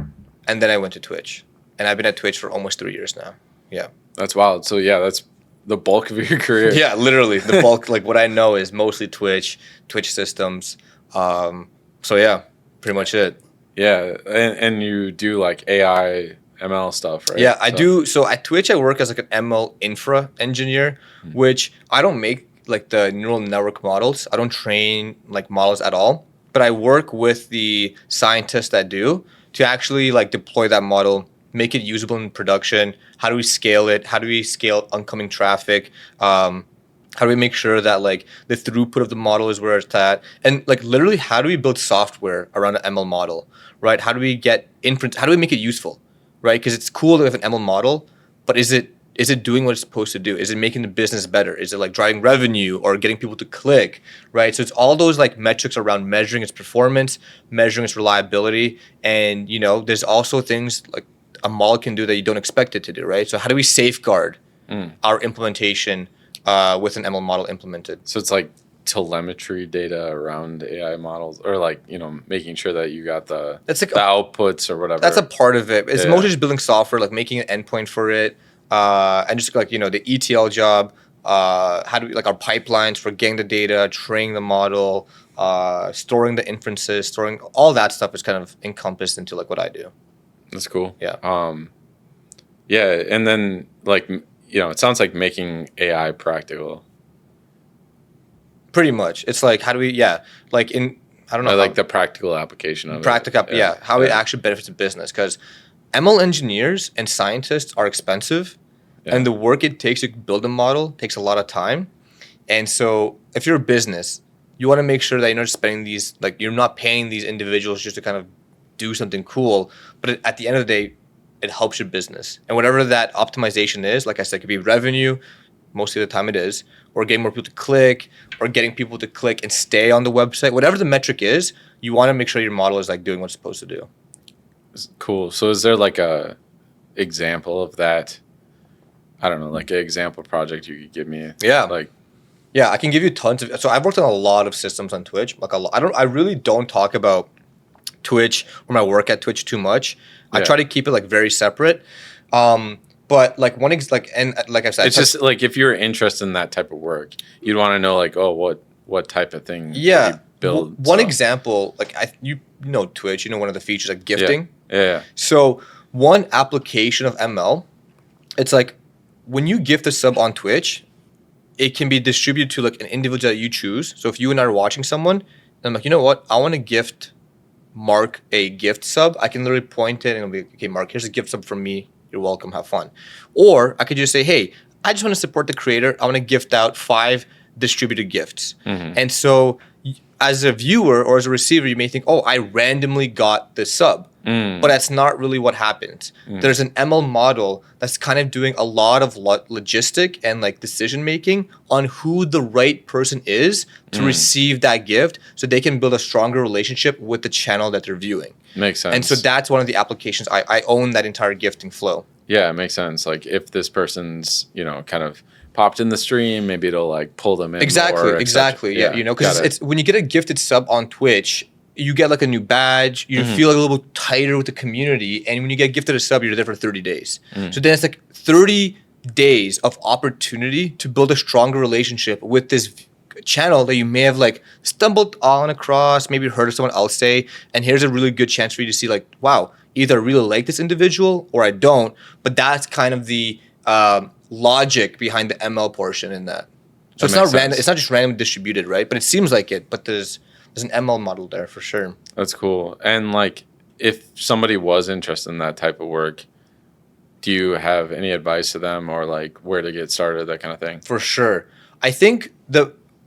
and then I went to Twitch, and I've been at Twitch for almost 3 years now. Yeah, that's wild. So yeah, that's the bulk of your career. Yeah, literally the bulk. Like what I know is mostly Twitch systems. So yeah, pretty much it. Yeah, and you do like AI ML stuff, right? Yeah, I do. So at Twitch, I work as like an ML infra engineer, which I don't make like the neural network models. I don't train like models at all, but I work with the scientists that do to actually like deploy that model, make it usable in production. How do we scale it? How do we scale oncoming traffic? How do we make sure that like the throughput of the model is where it's at? And like literally, how do we build software around an ML model, right? How do we get inference? How do we make it useful, right? Because it's cool to have an ML model, but is it doing what it's supposed to do? Is it making the business better? Is it like driving revenue or getting people to click, right? So it's all those like metrics around measuring its performance, measuring its reliability. And, there's also things like a model can do that you don't expect it to do, right? So how do we safeguard our implementation with an ML model implemented? So it's like telemetry data around AI models, or like, making sure that you got the outputs or whatever. That's a part of it. It's mostly just building software, like making an endpoint for it. And just like, the ETL job, how do we, like our pipelines for getting the data, training the model, storing the inferences, storing all that stuff is kind of encompassed into like what I do. That's cool. Yeah. Yeah. And then like, it sounds like making AI practical. Pretty much. It's like, how do we, like I don't know. Like the practical application of it. How it actually benefits the business. Because ML engineers and scientists are expensive, and the work it takes to build a model takes a lot of time. And so if you're a business, you want to make sure that you're not spending these, like you're not paying these individuals just to kind of do something cool. But at the end of the day, it helps your business. And whatever that optimization is, like I said, it could be revenue, most of the time it is, or getting more people to click, or getting people to click and stay on the website. Whatever the metric is, you want to make sure your model is like doing what it's supposed to do. Cool. So is there like a example of that? I don't know, like an example project you could give me? Yeah, I can give you tons of. So I've worked on a lot of systems on Twitch. Like I really don't talk about Twitch or my work at Twitch too much. I try to keep it like very separate. But like and like I said, it's just like if you're interested in that type of work, you'd want to know like, what type of thing you build. One example, like Twitch, one of the features like gifting. Yeah. So one application of ML, it's like when you gift a sub on Twitch, it can be distributed to like an individual that you choose. So if you and I are watching someone, I'm like, you know what? I want to gift Mark a gift sub. I can literally point it and it'll be, okay, Mark, here's a gift sub from me. You're welcome. Have fun. Or I could just say, hey, I just want to support the creator. I want to gift out 5 distributed gifts. Mm-hmm. And so as a viewer or as a receiver, you may think, oh, I randomly got this sub. but that's not really what happens. There's an ML model that's kind of doing a lot of logistic and like decision making on who the right person is to receive that gift, so they can build a stronger relationship with the channel that they're viewing. Makes sense. And so that's one of the applications. I own that entire gifting flow. Yeah, it makes sense. Like if this person's, kind of popped in the stream, maybe it'll like pull them in. Exactly. Yeah, because it's when you get a gifted sub on Twitch, you get like a new badge. You feel like a little tighter with the community, and when you get gifted a sub, you're there for 30 days. So then it's like 30 days of opportunity to build a stronger relationship with this channel that you may have like stumbled on across, maybe heard of someone else say, and here's a really good chance for you to see like, wow, either I really like this individual or I don't. But that's kind of the logic behind the ML portion in that. So it's not random. It's not just randomly distributed, right? But it seems like it. But there's an ML model there for sure. That's cool. And like, if somebody was interested in that type of work, do you have any advice to them, or like where to get started, that kind of thing? For sure. I think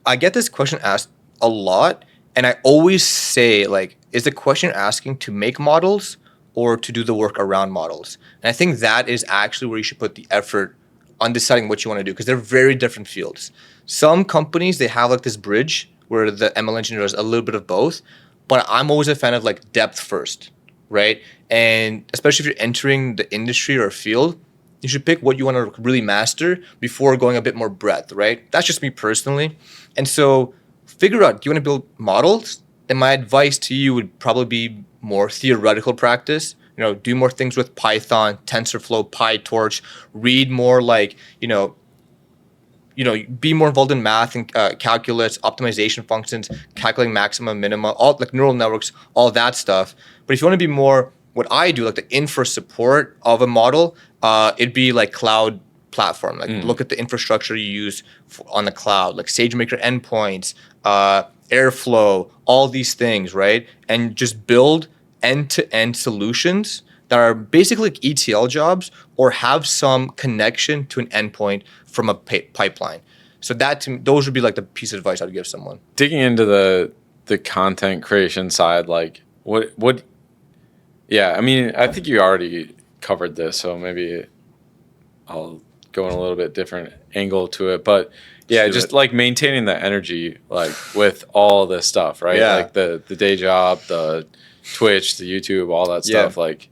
I get this question asked a lot, and I always say like, is the question asking to make models or to do the work around models? And I think that is actually where you should put the effort on deciding what you want to do, because they're very different fields. Some companies, they have like this bridge where the ML engineer does a little bit of both, but I'm always a fan of like depth first, right? And especially if you're entering the industry or field, you should pick what you want to really master before going a bit more breadth, right? That's just me personally. And so figure out, do you want to build models? Then my advice to you would probably be more theoretical practice. Do more things with Python, TensorFlow, PyTorch, read more like, be more involved in math and calculus, optimization functions, calculating maximum, minima, all like neural networks, all that stuff. But if you want to be more what I do, like the infra support of a model, it'd be like cloud platform. Like look at the infrastructure you use on the cloud, like SageMaker endpoints, Airflow, all these things, right? And just build end-to-end solutions that are basically like ETL jobs or have some connection to an endpoint from a pipeline. So those would be like the piece of advice I would give someone. Digging into the content creation side, like what? Yeah, I mean, I think you already covered this, so maybe I'll go in a little bit different angle to it. But yeah, just like maintaining the energy, like with all this stuff, right? Yeah. Like the day job, the Twitch, the YouTube, all that stuff. Yeah. Like,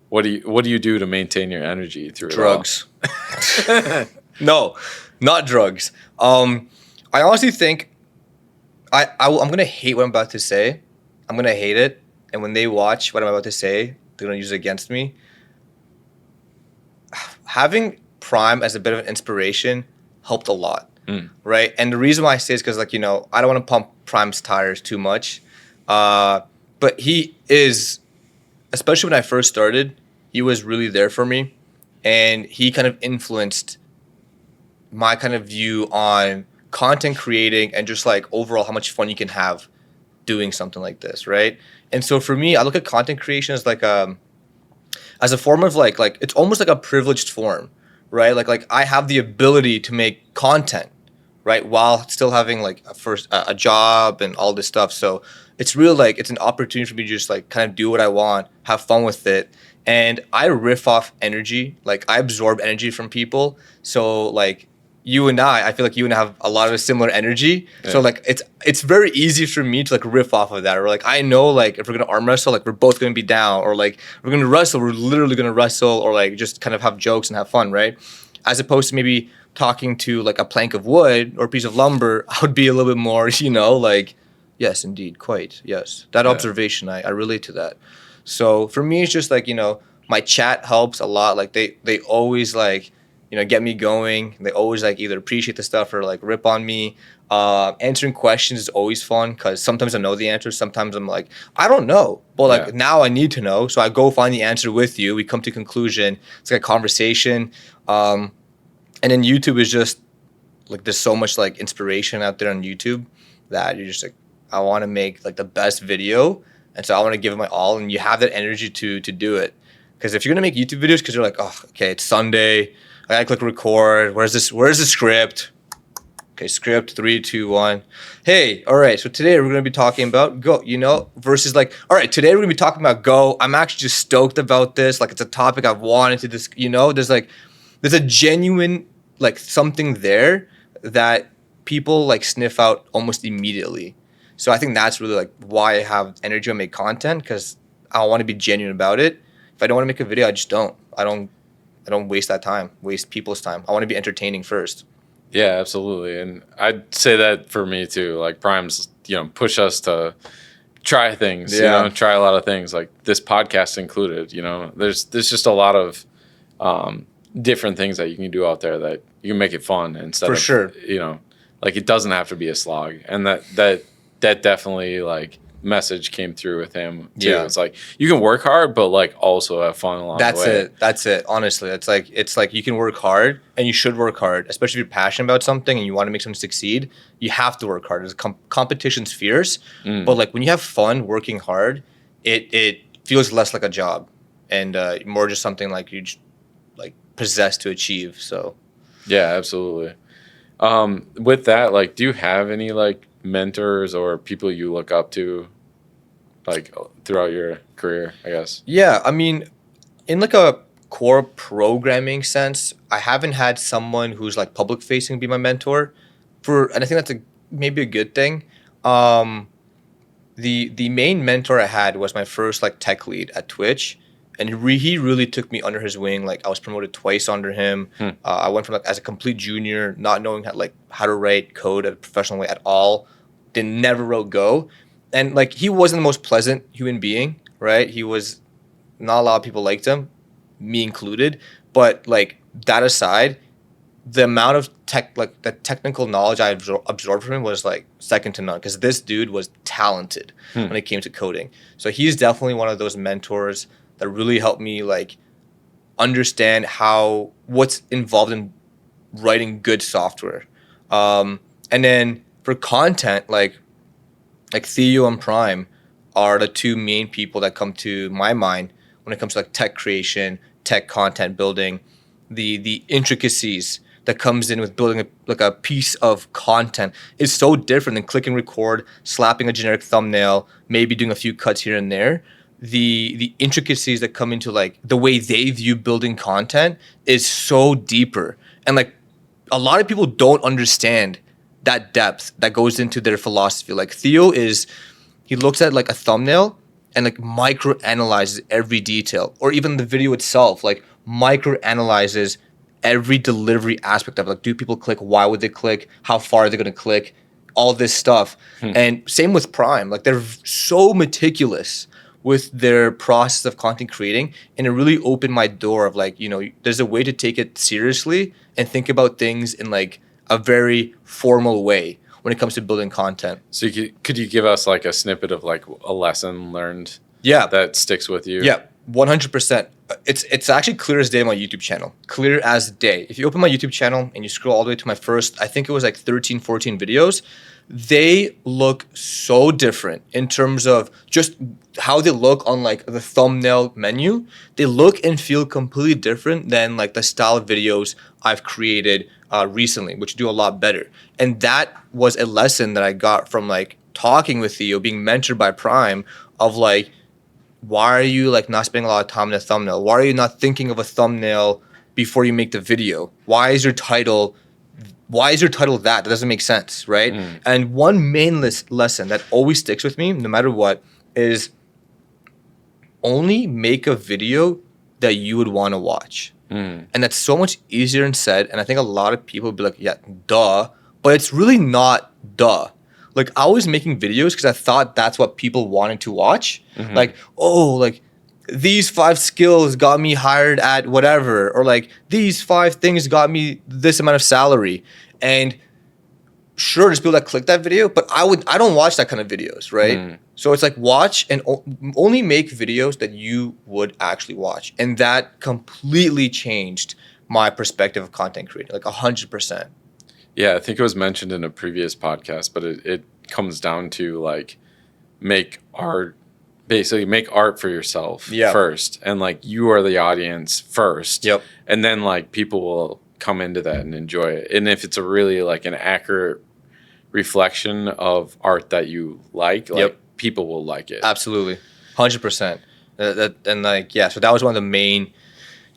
what do you do to maintain your energy through drugs? No, not drugs. I honestly think I'm gonna hate what I'm about to say. I'm gonna hate it, and when they watch what I'm about to say, they're gonna use it against me. Having Prime as a bit of an inspiration helped a lot, right? And the reason why I say is because, like, I don't want to pump Prime's tires too much. But he is, especially when I first started, he was really there for me. And he kind of influenced my kind of view on content creating and just like overall how much fun you can have doing something like this, right? And so for me, I look at content creation as like as a form of like it's almost like a privileged form, right? Like I have the ability to make content, right, while still having like a job and all this stuff. So it's real, like it's an opportunity for me to just like kind of do what I want, have fun with it. And I riff off energy, like I absorb energy from people. So like you and I feel like you and I have a lot of a similar energy. Yeah. So like it's very easy for me to like riff off of that. Or like I know like if we're gonna arm wrestle, like we're both gonna be down. Or like we're gonna wrestle, we're literally gonna wrestle, or like just kind of have jokes and have fun, right? As opposed to maybe talking to like a plank of wood or a piece of lumber, I would be a little bit more, like, yes, indeed, quite, yes. That observation, I relate to that. So for me, it's just like, my chat helps a lot. Like they always like, get me going. They always like either appreciate the stuff or like rip on me. Answering questions is always fun because sometimes I know the answer. Sometimes I'm like, I don't know. But like now I need to know. So I go find the answer with you. We come to a conclusion. It's like a conversation. And then YouTube is just like, there's so much like inspiration out there on YouTube that you're just like, I want to make like the best video. And so I want to give it my all. And you have that energy to do it. Because if you're going to make YouTube videos because you're like, oh, okay, it's Sunday. I gotta click record. Where's the script? Okay, script 3, 2, 1. Hey, all right. So today we're gonna be talking about Go. Versus like, all right, today we're gonna be talking about Go. I'm actually just stoked about this. Like, it's a topic I've wanted to this. There's a genuine like something there that people like sniff out almost immediately. So I think that's really like why I have energy to make content, because I want to be genuine about it. If I don't want to make a video, I just don't. I don't waste that time. Waste people's time. I want to be entertaining first. Yeah, absolutely. And I'd say that for me too. Like Prime's, push us to try things, try a lot of things, like this podcast included. There's just a lot of different things that you can do out there that you can make it fun instead of, sure. Like it doesn't have to be a slog. And that definitely like message came through with him too. Yeah. It's like you can work hard but like also have fun along the way. That's it. Honestly, it's like you can work hard and you should work hard, especially if you're passionate about something and you want to make something succeed. You have to work hard. Competition's fierce, but like when you have fun working hard, it feels less like a job and more just something like you just, like possess to achieve. So yeah, absolutely. With that, like do you have any like mentors or people you look up to like throughout your career, I guess? Yeah, I mean, in like a core programming sense, I haven't had someone who's like public facing be my mentor and I think that's maybe a good thing. The main mentor I had was my first like tech lead at Twitch, and he really took me under his wing. Like I was promoted twice under him. I went from like as a complete junior, not knowing how to write code at a professional way at all. Never wrote Go. And like he wasn't the most pleasant human being, right? He was not a lot of people liked him, me included. But like that aside, the amount of the technical knowledge I absorbed from him was like second to none, because this dude was talented when it came to coding. So he's definitely one of those mentors that really helped me like understand what's involved in writing good software. And then for content, like Theo and Prime are the two main people that come to my mind when it comes to like tech creation, tech content building, the intricacies that comes in with building a piece of content is so different than click and record, slapping a generic thumbnail, maybe doing a few cuts here and there. The intricacies that come into like the way they view building content is so deeper, and like a lot of people don't understand that depth that goes into their philosophy. Like Theo he looks at like a thumbnail and like micro analyzes every detail, or even the video itself, like micro analyzes every delivery aspect of it. Like, do people click? Why would they click? How far are they going to click? All this stuff. And same with Prime. Like they're so meticulous with their process of content creating, and it really opened my door of like, there's a way to take it seriously and think about things in like a very formal way when it comes to building content. So could you give us like a snippet of like a lesson learned? Yeah, that sticks with you. Yeah, 100%. It's actually clear as day on my YouTube channel. Clear as day. If you open my YouTube channel and you scroll all the way to my first, I think it was like 13, 14 videos, they look so different in terms of just how they look on like the thumbnail menu. They look and feel completely different than like the style of videos I've created recently, which do a lot better. And that was a lesson that I got from like talking with Theo, being mentored by Prime, of like, why are you like not spending a lot of time in a thumbnail? Why are you not thinking of a thumbnail before you make the video? Why is your title that? That doesn't make sense, right? And one main lesson that always sticks with me, no matter what, is only make a video that you would want to watch. And that's so much easier and said. And I think a lot of people would be like, yeah, duh. But it's really not duh. Like I was making videos because I thought that's what people wanted to watch. Like, oh, like these 5 skills got me hired at whatever, or like these 5 things got me this amount of salary. And sure, there's people that click that video, but I don't watch that kind of videos, right? So it's like watch and only make videos that you would actually watch. And that completely changed my perspective of content creating, like 100%. Yeah, I think it was mentioned in a previous podcast, but it comes down to like make art for yourself first. And like you are the audience first. Yep. And then like people will come into that and enjoy it. And if it's a really like an accurate reflection of art that you like people will like it. Absolutely. 100%. And like, yeah, so that was one of the main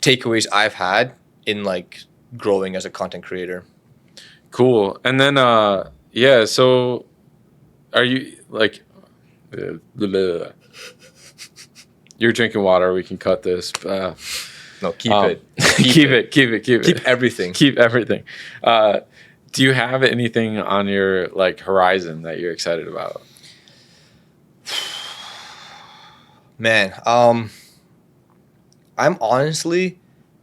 takeaways I've had in like growing as a content creator. Cool. And then, so are you like, you're drinking water. We can cut this. No, keep it. Keep it. Keep everything. Keep everything. Do you have anything on your like horizon that you're excited about? Man, I'm honestly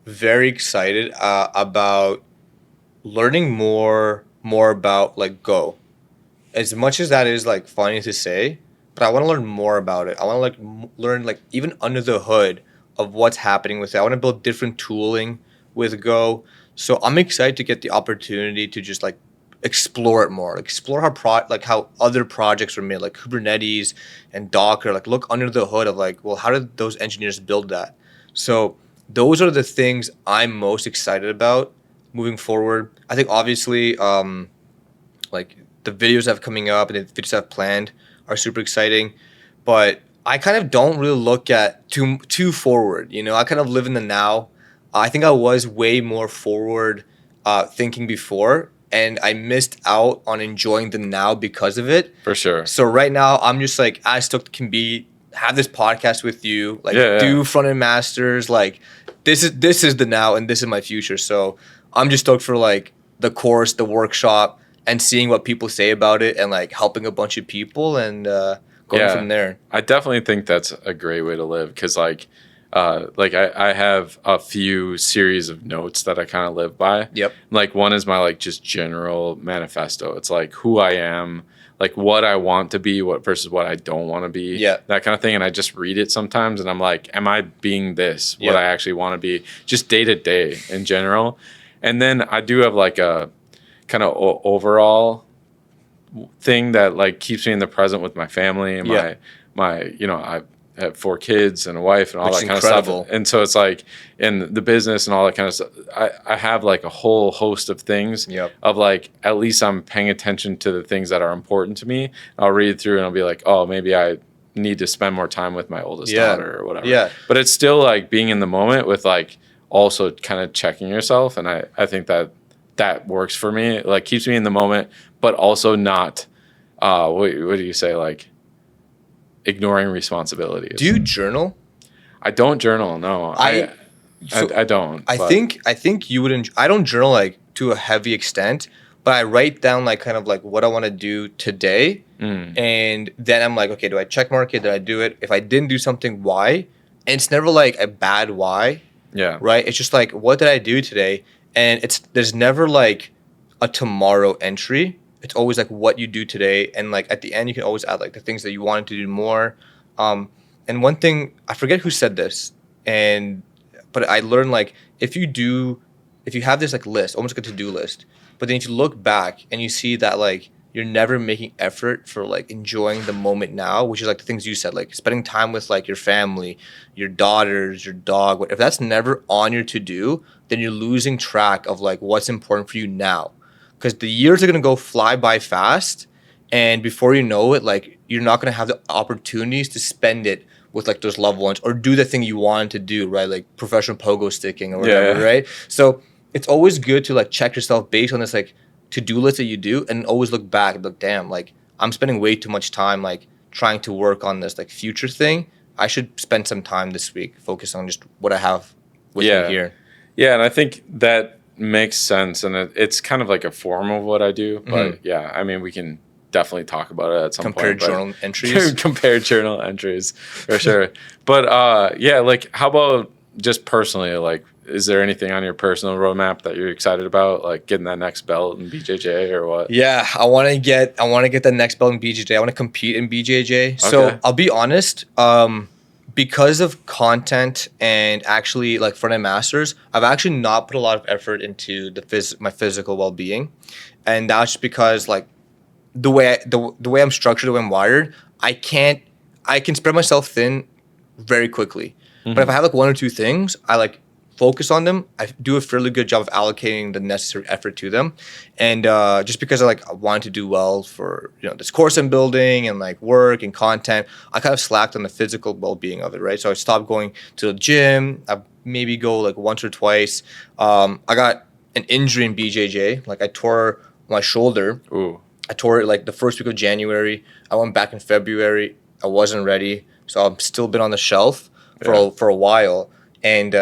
very excited about learning more about like Go. As much as that is like funny to say, but I want to learn more about it. I want to like learn like even under the hood of what's happening with it. I want to build different tooling with Go. So I'm excited to get the opportunity to just like explore it more, explore how other projects were made, like Kubernetes and Docker, like look under the hood of like, well, how did those engineers build that? So those are the things I'm most excited about moving forward. I think obviously like the videos that have coming up and the videos that I've planned are super exciting, but I kind of don't really look at too forward. You know, I kind of live in the now. I think I was way more forward thinking before, and I missed out on enjoying the now because of it. For sure. So right now, I'm just like as stoked can be. Have this podcast with you, like do Frontend Masters. Like this is the now, and this is my future. So I'm just stoked for like the course, the workshop, and seeing what people say about it, and like helping a bunch of people and going from there. I definitely think that's a great way to live because like I have a few series of notes that I kind of live by. Yep. Like one is my like just general manifesto. It's like who I am, like what I want to be, versus what I don't want to be. Yeah. That kind of thing. And I just read it sometimes and I'm like, am I being this, what I actually want to be, just day to day in general. And then I do have like a kind of overall thing that like keeps me in the present with my family and my I have 4 kids and a wife and all that kind of stuff. And so it's like in the business and all that kind of stuff, I have like a whole host of things of like, at least I'm paying attention to the things that are important to me. I'll read through and I'll be like, oh, maybe I need to spend more time with my oldest daughter or whatever. Yeah. But it's still like being in the moment with like also kind of checking yourself. And I think that works for me. It like keeps me in the moment, but also not, what do you say? Like, ignoring responsibilities. Do you journal? I don't journal. No, I don't. I think you would. I don't journal like to a heavy extent, but I write down like kind of like what I want to do today, and then I'm like, okay, do I check mark it? Did I do it? If I didn't do something, why? And it's never like a bad why. Yeah. Right. It's just like, what did I do today? And there's never like a tomorrow entry. It's always like what you do today, and like at the end you can always add like the things that you wanted to do more. And one thing, I forget who said this, but I learned like if you have this like list, almost like a to-do list, but then if you look back and you see that like you're never making effort for like enjoying the moment now, which is like the things you said, like spending time with like your family, your daughters, your dog. If that's never on your to-do, then you're losing track of like what's important for you now. Because the years are going to go fly by fast, and before you know it, like you're not going to have the opportunities to spend it with like those loved ones or do the thing you wanted to do, right? Like professional pogo sticking or whatever, right? So it's always good to like check yourself based on this like to-do list that you do, and always look back and be like, damn, like I'm spending way too much time like trying to work on this like future thing. I should spend some time this week focus on just what I have with me here. Yeah, and I think that makes sense, and it's kind of like a form of what I do, but I mean we can definitely talk about it at some point. Journal entries. Compare journal entries for sure. But like how about just personally, like is there anything on your personal roadmap that you're excited about, like getting that next belt in BJJ or what? Yeah, I want to get the next belt in BJJ. I want to compete in BJJ. Okay. So I'll be honest, because of content and actually like Frontend Masters, I've actually not put a lot of effort into my physical well-being, and that's just because like the way I'm structured, the way I'm wired, I can spread myself thin very quickly. But if I have like 1 or 2 things, I like focus on them, I do a fairly good job of allocating the necessary effort to them. And just because I wanted to do well for this course I'm building and like work and content, I kind of slacked on the physical well-being of it, right? So I stopped going to the gym. I maybe go like once or twice. I got an injury in BJJ. Like I tore my shoulder. Ooh. I tore it like the first week of January. I went back in February. I wasn't ready, so I've still been on the shelf for a while. And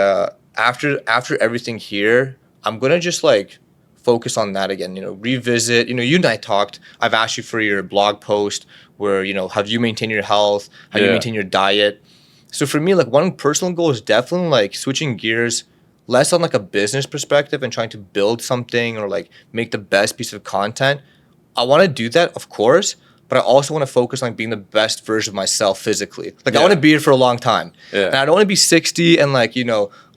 after everything here, I'm gonna just like focus on that again. Revisit. You and I talked. I've asked you for your blog post where have you maintained your health? How do you maintain your diet? So for me, like one personal goal is definitely like switching gears, less on like a business perspective and trying to build something or like make the best piece of content. I want to do that, of course, but I also want to focus on being the best version of myself physically. Like I want to be here for a long time. Yeah. And I don't want to be 60 and like,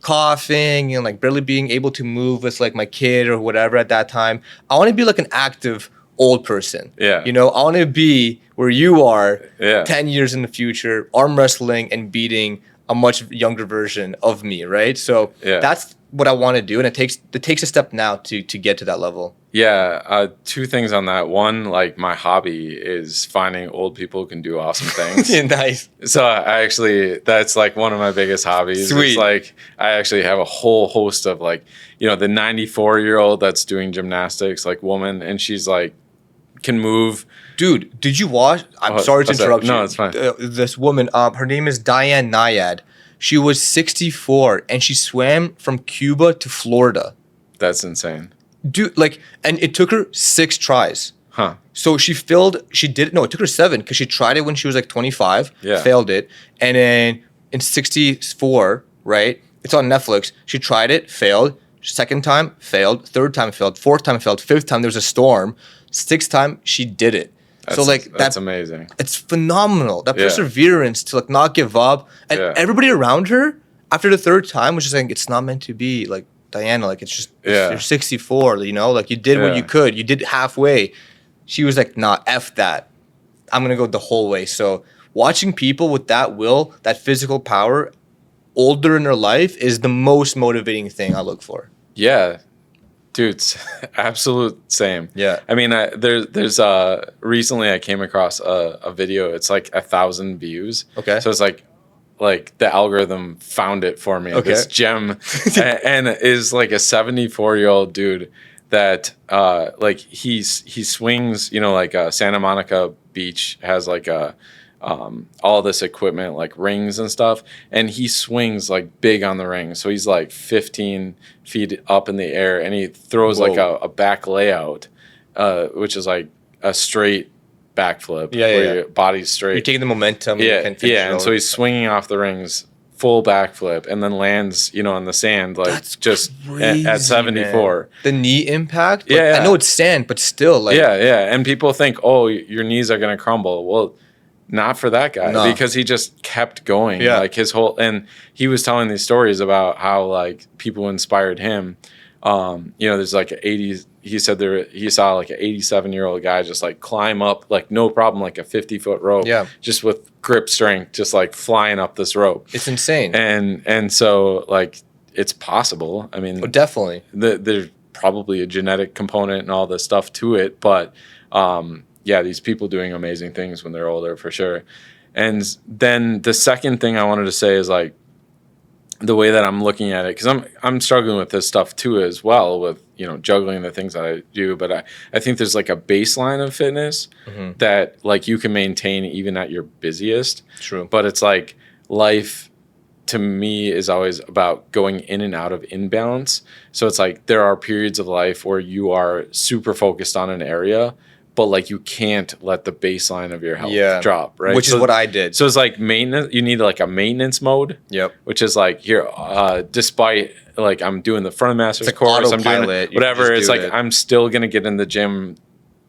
coughing and like barely being able to move with like my kid or whatever at that time. I want to be like an active old person. Yeah. I want to be where you are 10 years in the future, arm wrestling and beating a much younger version of me, right? So that's what I want to do, and it takes a step now to get to that level. Yeah, two things on that. One, like my hobby is finding old people who can do awesome things. Nice. So that's like one of my biggest hobbies. Sweet. It's like I actually have a whole host of like, the 94-year-old that's doing gymnastics, like woman, and she's like can move. Dude, did you watch? I'm sorry to interrupt you. No, it's fine. This woman, her name is Diane Nyad. She was 64 and she swam from Cuba to Florida. That's insane. Dude, and it took her 6 tries. Huh. So it took her 7 because she tried it when she was like 25, failed it. And then in 64, right? It's on Netflix. She tried it, failed. Second time, failed. Third time, failed. Fourth time, failed. Fifth time, there was a storm. 6th time, she did it. That's amazing. It's phenomenal. That perseverance to like not give up, and everybody around her after the 3rd time was just saying it's not meant to be. Like Diana, like it's just you're 64. Like you did what you could. You did halfway. She was like, nah, F that. I'm gonna go the whole way. So watching people with that will, that physical power, older in their life is the most motivating thing I look for. Yeah. Dude, absolute same. Yeah. I mean, there's recently I came across a video. It's like 1,000 views. Okay. So it's like the algorithm found it for me. Okay. This gem, and is like a 74-year-old dude that he swings. Like Santa Monica Beach has like all this equipment like rings and stuff, and he swings like big on the ring, so he's like 15 feet up in the air, and he throws like a back layout, which is like a straight backflip where your body's straight, you're taking the momentum, and so he's swinging off the rings full backflip and then lands on the sand like that's just crazy, at 74 man. The knee impact, I know it's sand, but still like and people think, oh, your knees are gonna crumble. Well, not for that guy, because he just kept going. Like his whole, and he was telling these stories about how like people inspired him. There's like he said he saw like an 87-year-old guy just like climb up like no problem, like a 50-foot rope, just with grip strength, just like flying up this rope. It's insane. And so like it's possible. I mean, definitely there's probably a genetic component and all this stuff to it, but these people doing amazing things when they're older for sure. And then the second thing I wanted to say is like the way that I'm looking at it, because I'm struggling with this stuff too as well, with juggling the things that I do. But I think there's like a baseline of fitness that like you can maintain even at your busiest. True. But it's like life to me is always about going in and out of imbalance. So it's like there are periods of life where you are super focused on an area, but like you can't let the baseline of your health drop, right? Which is what I did. So it's like maintenance. You need like a maintenance mode. Yep. Which is like here, despite like I'm doing the front of masters course, I'm doing whatever. It's like I'm still gonna get in the gym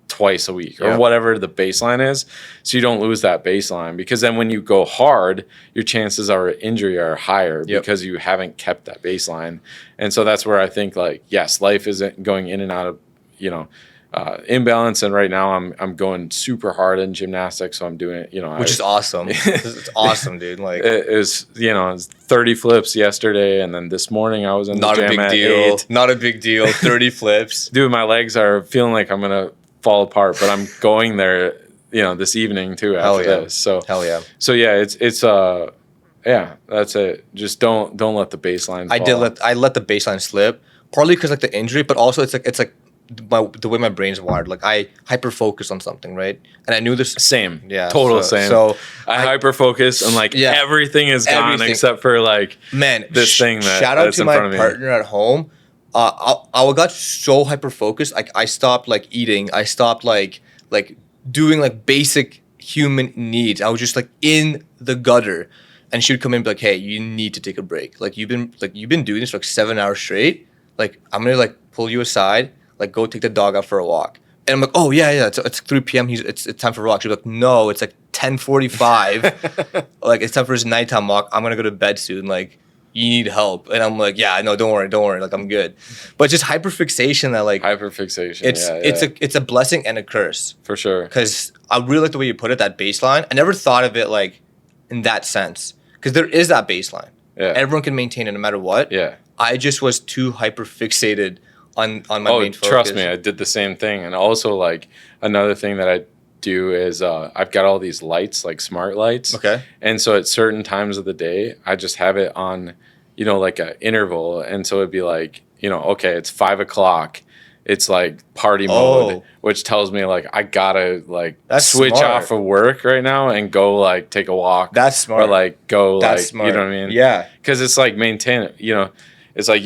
twice a week or whatever the baseline is, so you don't lose that baseline. Because then when you go hard, your chances of injury are higher because you haven't kept that baseline. And so that's where I think like yes, life isn't going in and out of imbalance, and right now I'm going super hard in gymnastics, so I'm doing it, which is awesome. It's awesome, dude. Like it's 30 flips yesterday, and then this morning I was in the gym at 8. Not a big deal. 30 flips. Dude, my legs are feeling like I'm gonna fall apart, but I'm going there, this evening too after this. So hell yeah. So yeah, it's yeah, that's it. Just don't let the baseline fall. I let the baseline slip, partly because like the injury, but also it's like the way my brain's wired. Like I hyper focus on something, right? And I knew this. Same. Yeah. Total same. So I hyper focus and like everything is gone except for like this thing that shout out that's to in my front of me. partner at home. I got so hyper focused. Like I stopped like eating. I stopped like doing like basic human needs. I was just like in the gutter. And she would come in and be like, "Hey, you need to take a break. Like you've been doing this for like 7 hours straight. Like I'm gonna like pull you aside, like go take the dog out for a walk." And I'm like, "Oh yeah, it's 3 p.m. It's time for a walk." She's like, "No, it's like 10:45. Like it's time for his nighttime walk. I'm gonna go to bed soon. Like you need help." And I'm like, "Yeah, no, don't worry. Like I'm good." But just hyperfixation that like Hyperfixation. It's a blessing and a curse for sure. Because I really like the way you put it, that baseline. I never thought of it like in that sense. Because there is that baseline. Yeah. Everyone can maintain it no matter what. Yeah. I just was too hyper fixated on my main focus. Trust me, I did the same thing. And also like another thing that I do is I've got all these lights, like smart lights. Okay. And so at certain times of the day, I just have it on, like an interval. And so it'd be like, okay, it's 5:00. It's like party mode, which tells me like I gotta like switch off of work right now and go like take a walk. That's smart. Or like go That's smart. You know what I mean? Yeah. Because it's like maintain. It's like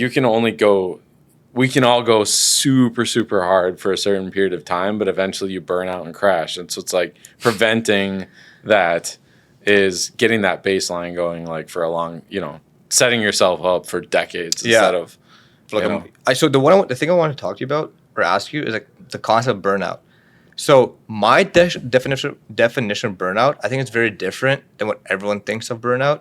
we can all go super super hard for a certain period of time, but eventually you burn out and crash. And so it's like preventing that is getting that baseline going like for a long, setting yourself up for decades instead of. So the thing I want to talk to you about or ask you is like the concept of burnout. So my definition of burnout, I think it's very different than what everyone thinks of burnout.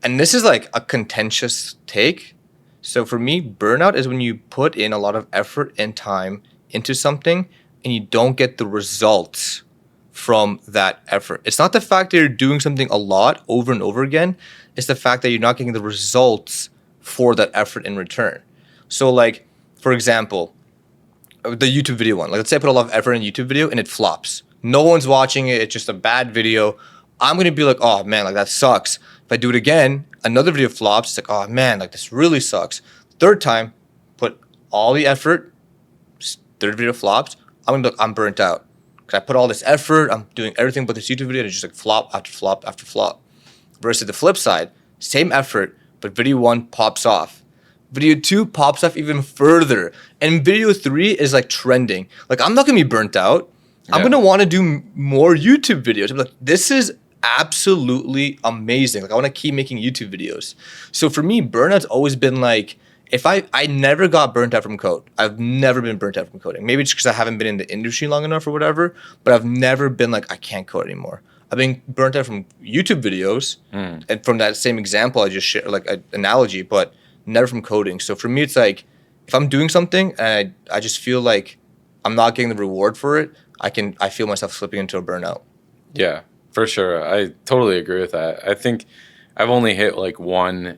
And this is like a contentious take. So for me, burnout is when you put in a lot of effort and time into something and you don't get the results from that effort. It's not the fact that you're doing something a lot over and over again. It's the fact that you're not getting the results for that effort in return. So like, for example, the YouTube video one. Like let's say I put a lot of effort in a YouTube video and it flops. No one's watching it. It's just a bad video. I'm going to be like, oh man, like that sucks. If I do it again, another video flops. It's like, oh man, like this really sucks. Third time, put all the effort. Third video flops. I'm going to be like, I'm burnt out. Because I put all this effort. I'm doing everything but this YouTube video. And it's just like flop after flop after flop. Versus the flip side, same effort, but video 1 pops off. Video 2 pops off even further. And video 3 is like trending. Like I'm not going to be burnt out. Yeah. I'm going to want to do more YouTube videos. I'm like, this is absolutely amazing. Like I want to keep making YouTube videos. So for me, burnout's always been like, if I never got burnt out from code. I've never been burnt out from coding. Maybe it's because I haven't been in the industry long enough or whatever, but I've never been like, I can't code anymore. I've been burnt out from YouTube videos and from that same example I just shared, like an analogy, but never from coding. So for me, it's like, if I'm doing something and I just feel like I'm not getting the reward for it, I feel myself slipping into a burnout. Yeah, for sure. I totally agree with that. I think I've only hit like one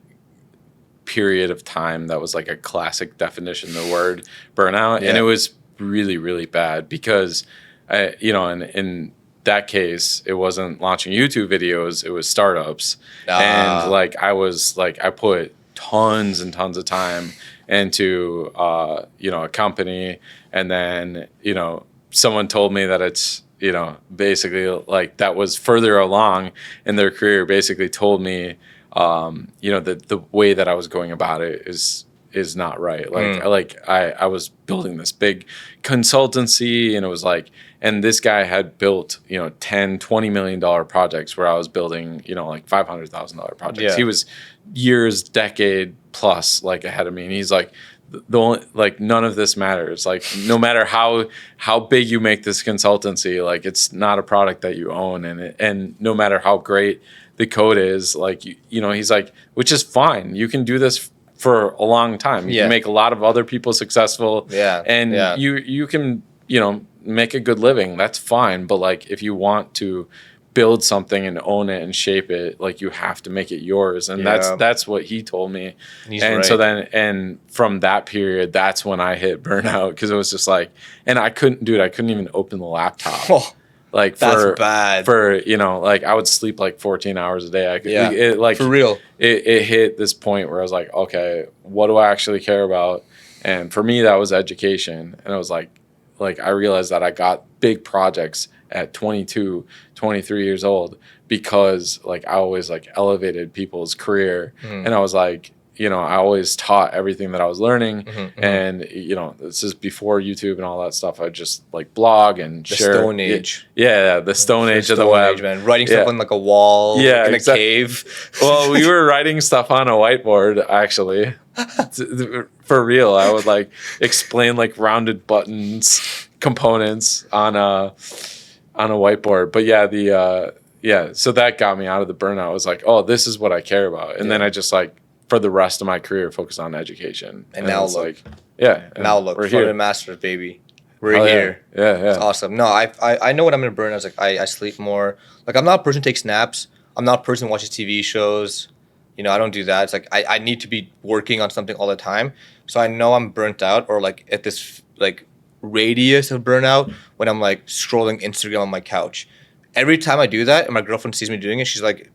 period of time that was like a classic definition of the word burnout. Yeah. And it was really, really bad because in that case, it wasn't launching YouTube videos, it was startups. And like I put tons and tons of time into a company, and then someone told me that it's basically like that was further along in their career, basically told me that the way that I was going about it is not right. Like I was building this big consultancy, and it was like, and this guy had built, $10-20 million projects where I was building, like $500,000 projects. Yeah. He was years, decade plus like ahead of me. And he's like, none of this matters. Like, no matter how big you make this consultancy, like it's not a product that you own. And no matter how great the code is, like, he's like, which is fine. You can do this for a long time. You can make a lot of other people successful. And you can, make a good living. That's fine. But like, if you want to build something and own it and shape it, like you have to make it yours. And that's what he told me. So then, and from that period, that's when I hit burnout, because it was just like, and I couldn't even open the laptop. Like that's bad. Like I would sleep like 14 hours a day. For real. It hit this point where I was like, okay, what do I actually care about? And for me, that was education. And I was like I realized that I got big projects at 22, 23 years old because like I always like elevated people's career. And I was like, I always taught everything that I was learning. And, this is before YouTube and all that stuff. I just like blog and share. The Stone Age. The Stone Age of the web. Age, man. Writing stuff on like a wall in a cave. Well, we were writing stuff on a whiteboard, actually. For real. I would like explain like rounded buttons, components on a whiteboard. But so that got me out of the burnout. I was like, oh, this is what I care about. And then I just like, for the rest of my career, focus on education. And now look. Now look. We're here. Here. Masters, baby. We're here. Yeah. It's awesome. No, I know what I'm going to burn. I was like, I sleep more. Like, I'm not a person who takes naps. I'm not a person who watches TV shows. I don't do that. It's like, I need to be working on something all the time. So I know I'm burnt out, or like at this like radius of burnout when I'm like scrolling Instagram on my couch. Every time I do that and my girlfriend sees me doing it, she's like,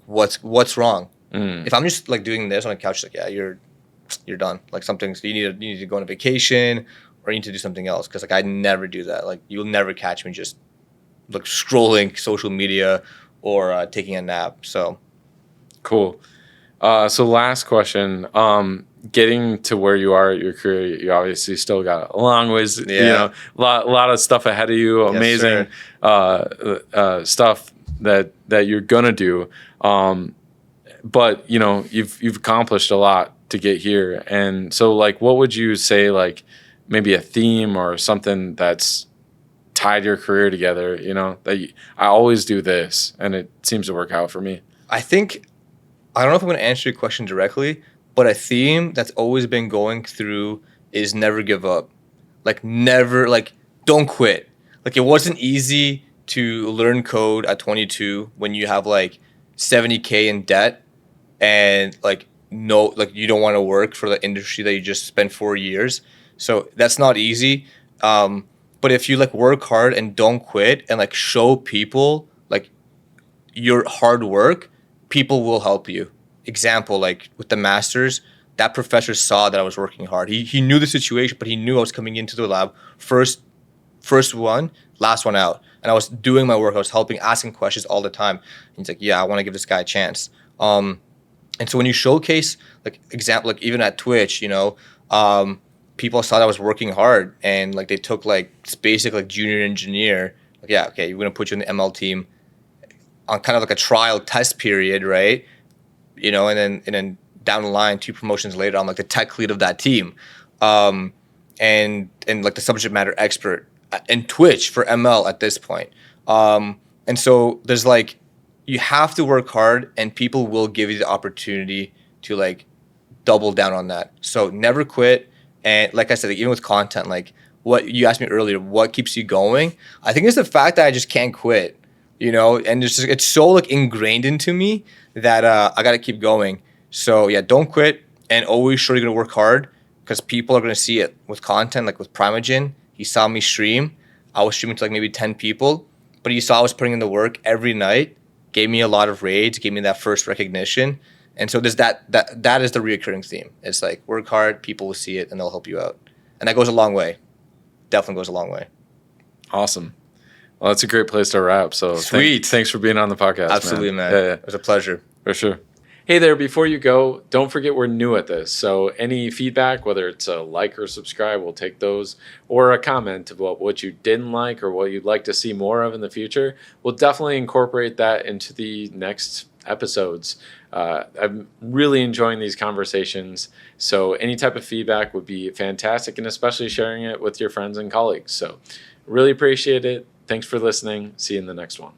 what's wrong? If I'm just like doing this on the couch, she's like, yeah, you're done. Like you need to go on a vacation or you need to do something else. Cause like I never do that. Like you'll never catch me just like scrolling social media or taking a nap. So cool. So last question, getting to where you are at your career, you obviously still got a long ways, a lot of stuff ahead of you, amazing stuff that you're gonna do. But you've accomplished a lot to get here. And so like, what would you say, like maybe a theme or something that's tied your career together, I always do this and it seems to work out for me? I think, I don't know if I'm going to answer your question directly, but a theme that's always been going through is never give up. Like never, like don't quit. Like it wasn't easy to learn code at 22 when you have like $70K in debt and like you don't want to work for the industry that you just spent 4 years. So that's not easy. But if you like work hard and don't quit and like show people like your hard work, people will help you. Example, like with the masters, that professor saw that I was working hard. He knew the situation, but he knew I was coming into the lab first one, last one out. And I was doing my work. I was helping, asking questions all the time. And he's like, yeah, I want to give this guy a chance. And so when you showcase, like example, like even at Twitch, people saw that I was working hard and like they took like this basic like junior engineer. Like, yeah, okay, we're gonna put you in the ML team on kind of like a trial test period, right? And then down the line, 2 promotions later, I'm like the tech lead of that team, and like the subject matter expert in Twitch for ML at this point. And so there's like, you have to work hard and people will give you the opportunity to like double down on that. So never quit. And like I said, like, even with content, like what you asked me earlier, what keeps you going? I think it's the fact that I just can't quit, and it's so like ingrained into me that I got to keep going. So yeah, don't quit and always sure you're going to work hard because people are going to see it with content. Like with Primogen, he saw me stream. I was streaming to like maybe 10 people, but he saw I was putting in the work every night, gave me a lot of raids, gave me that first recognition. And so there's that is the reoccurring theme. It's like work hard, people will see it and they'll help you out. And that goes a long way. Definitely goes a long way. Awesome. Well, that's a great place to wrap. So sweet. Thanks for being on the podcast. Absolutely, man. Yeah. It was a pleasure. For sure. Hey there, before you go, don't forget we're new at this. So any feedback, whether it's a like or subscribe, we'll take those, or a comment about what you didn't like or what you'd like to see more of in the future. We'll definitely incorporate that into the next episodes. I'm really enjoying these conversations. So any type of feedback would be fantastic, and especially sharing it with your friends and colleagues. So really appreciate it. Thanks for listening. See you in the next one.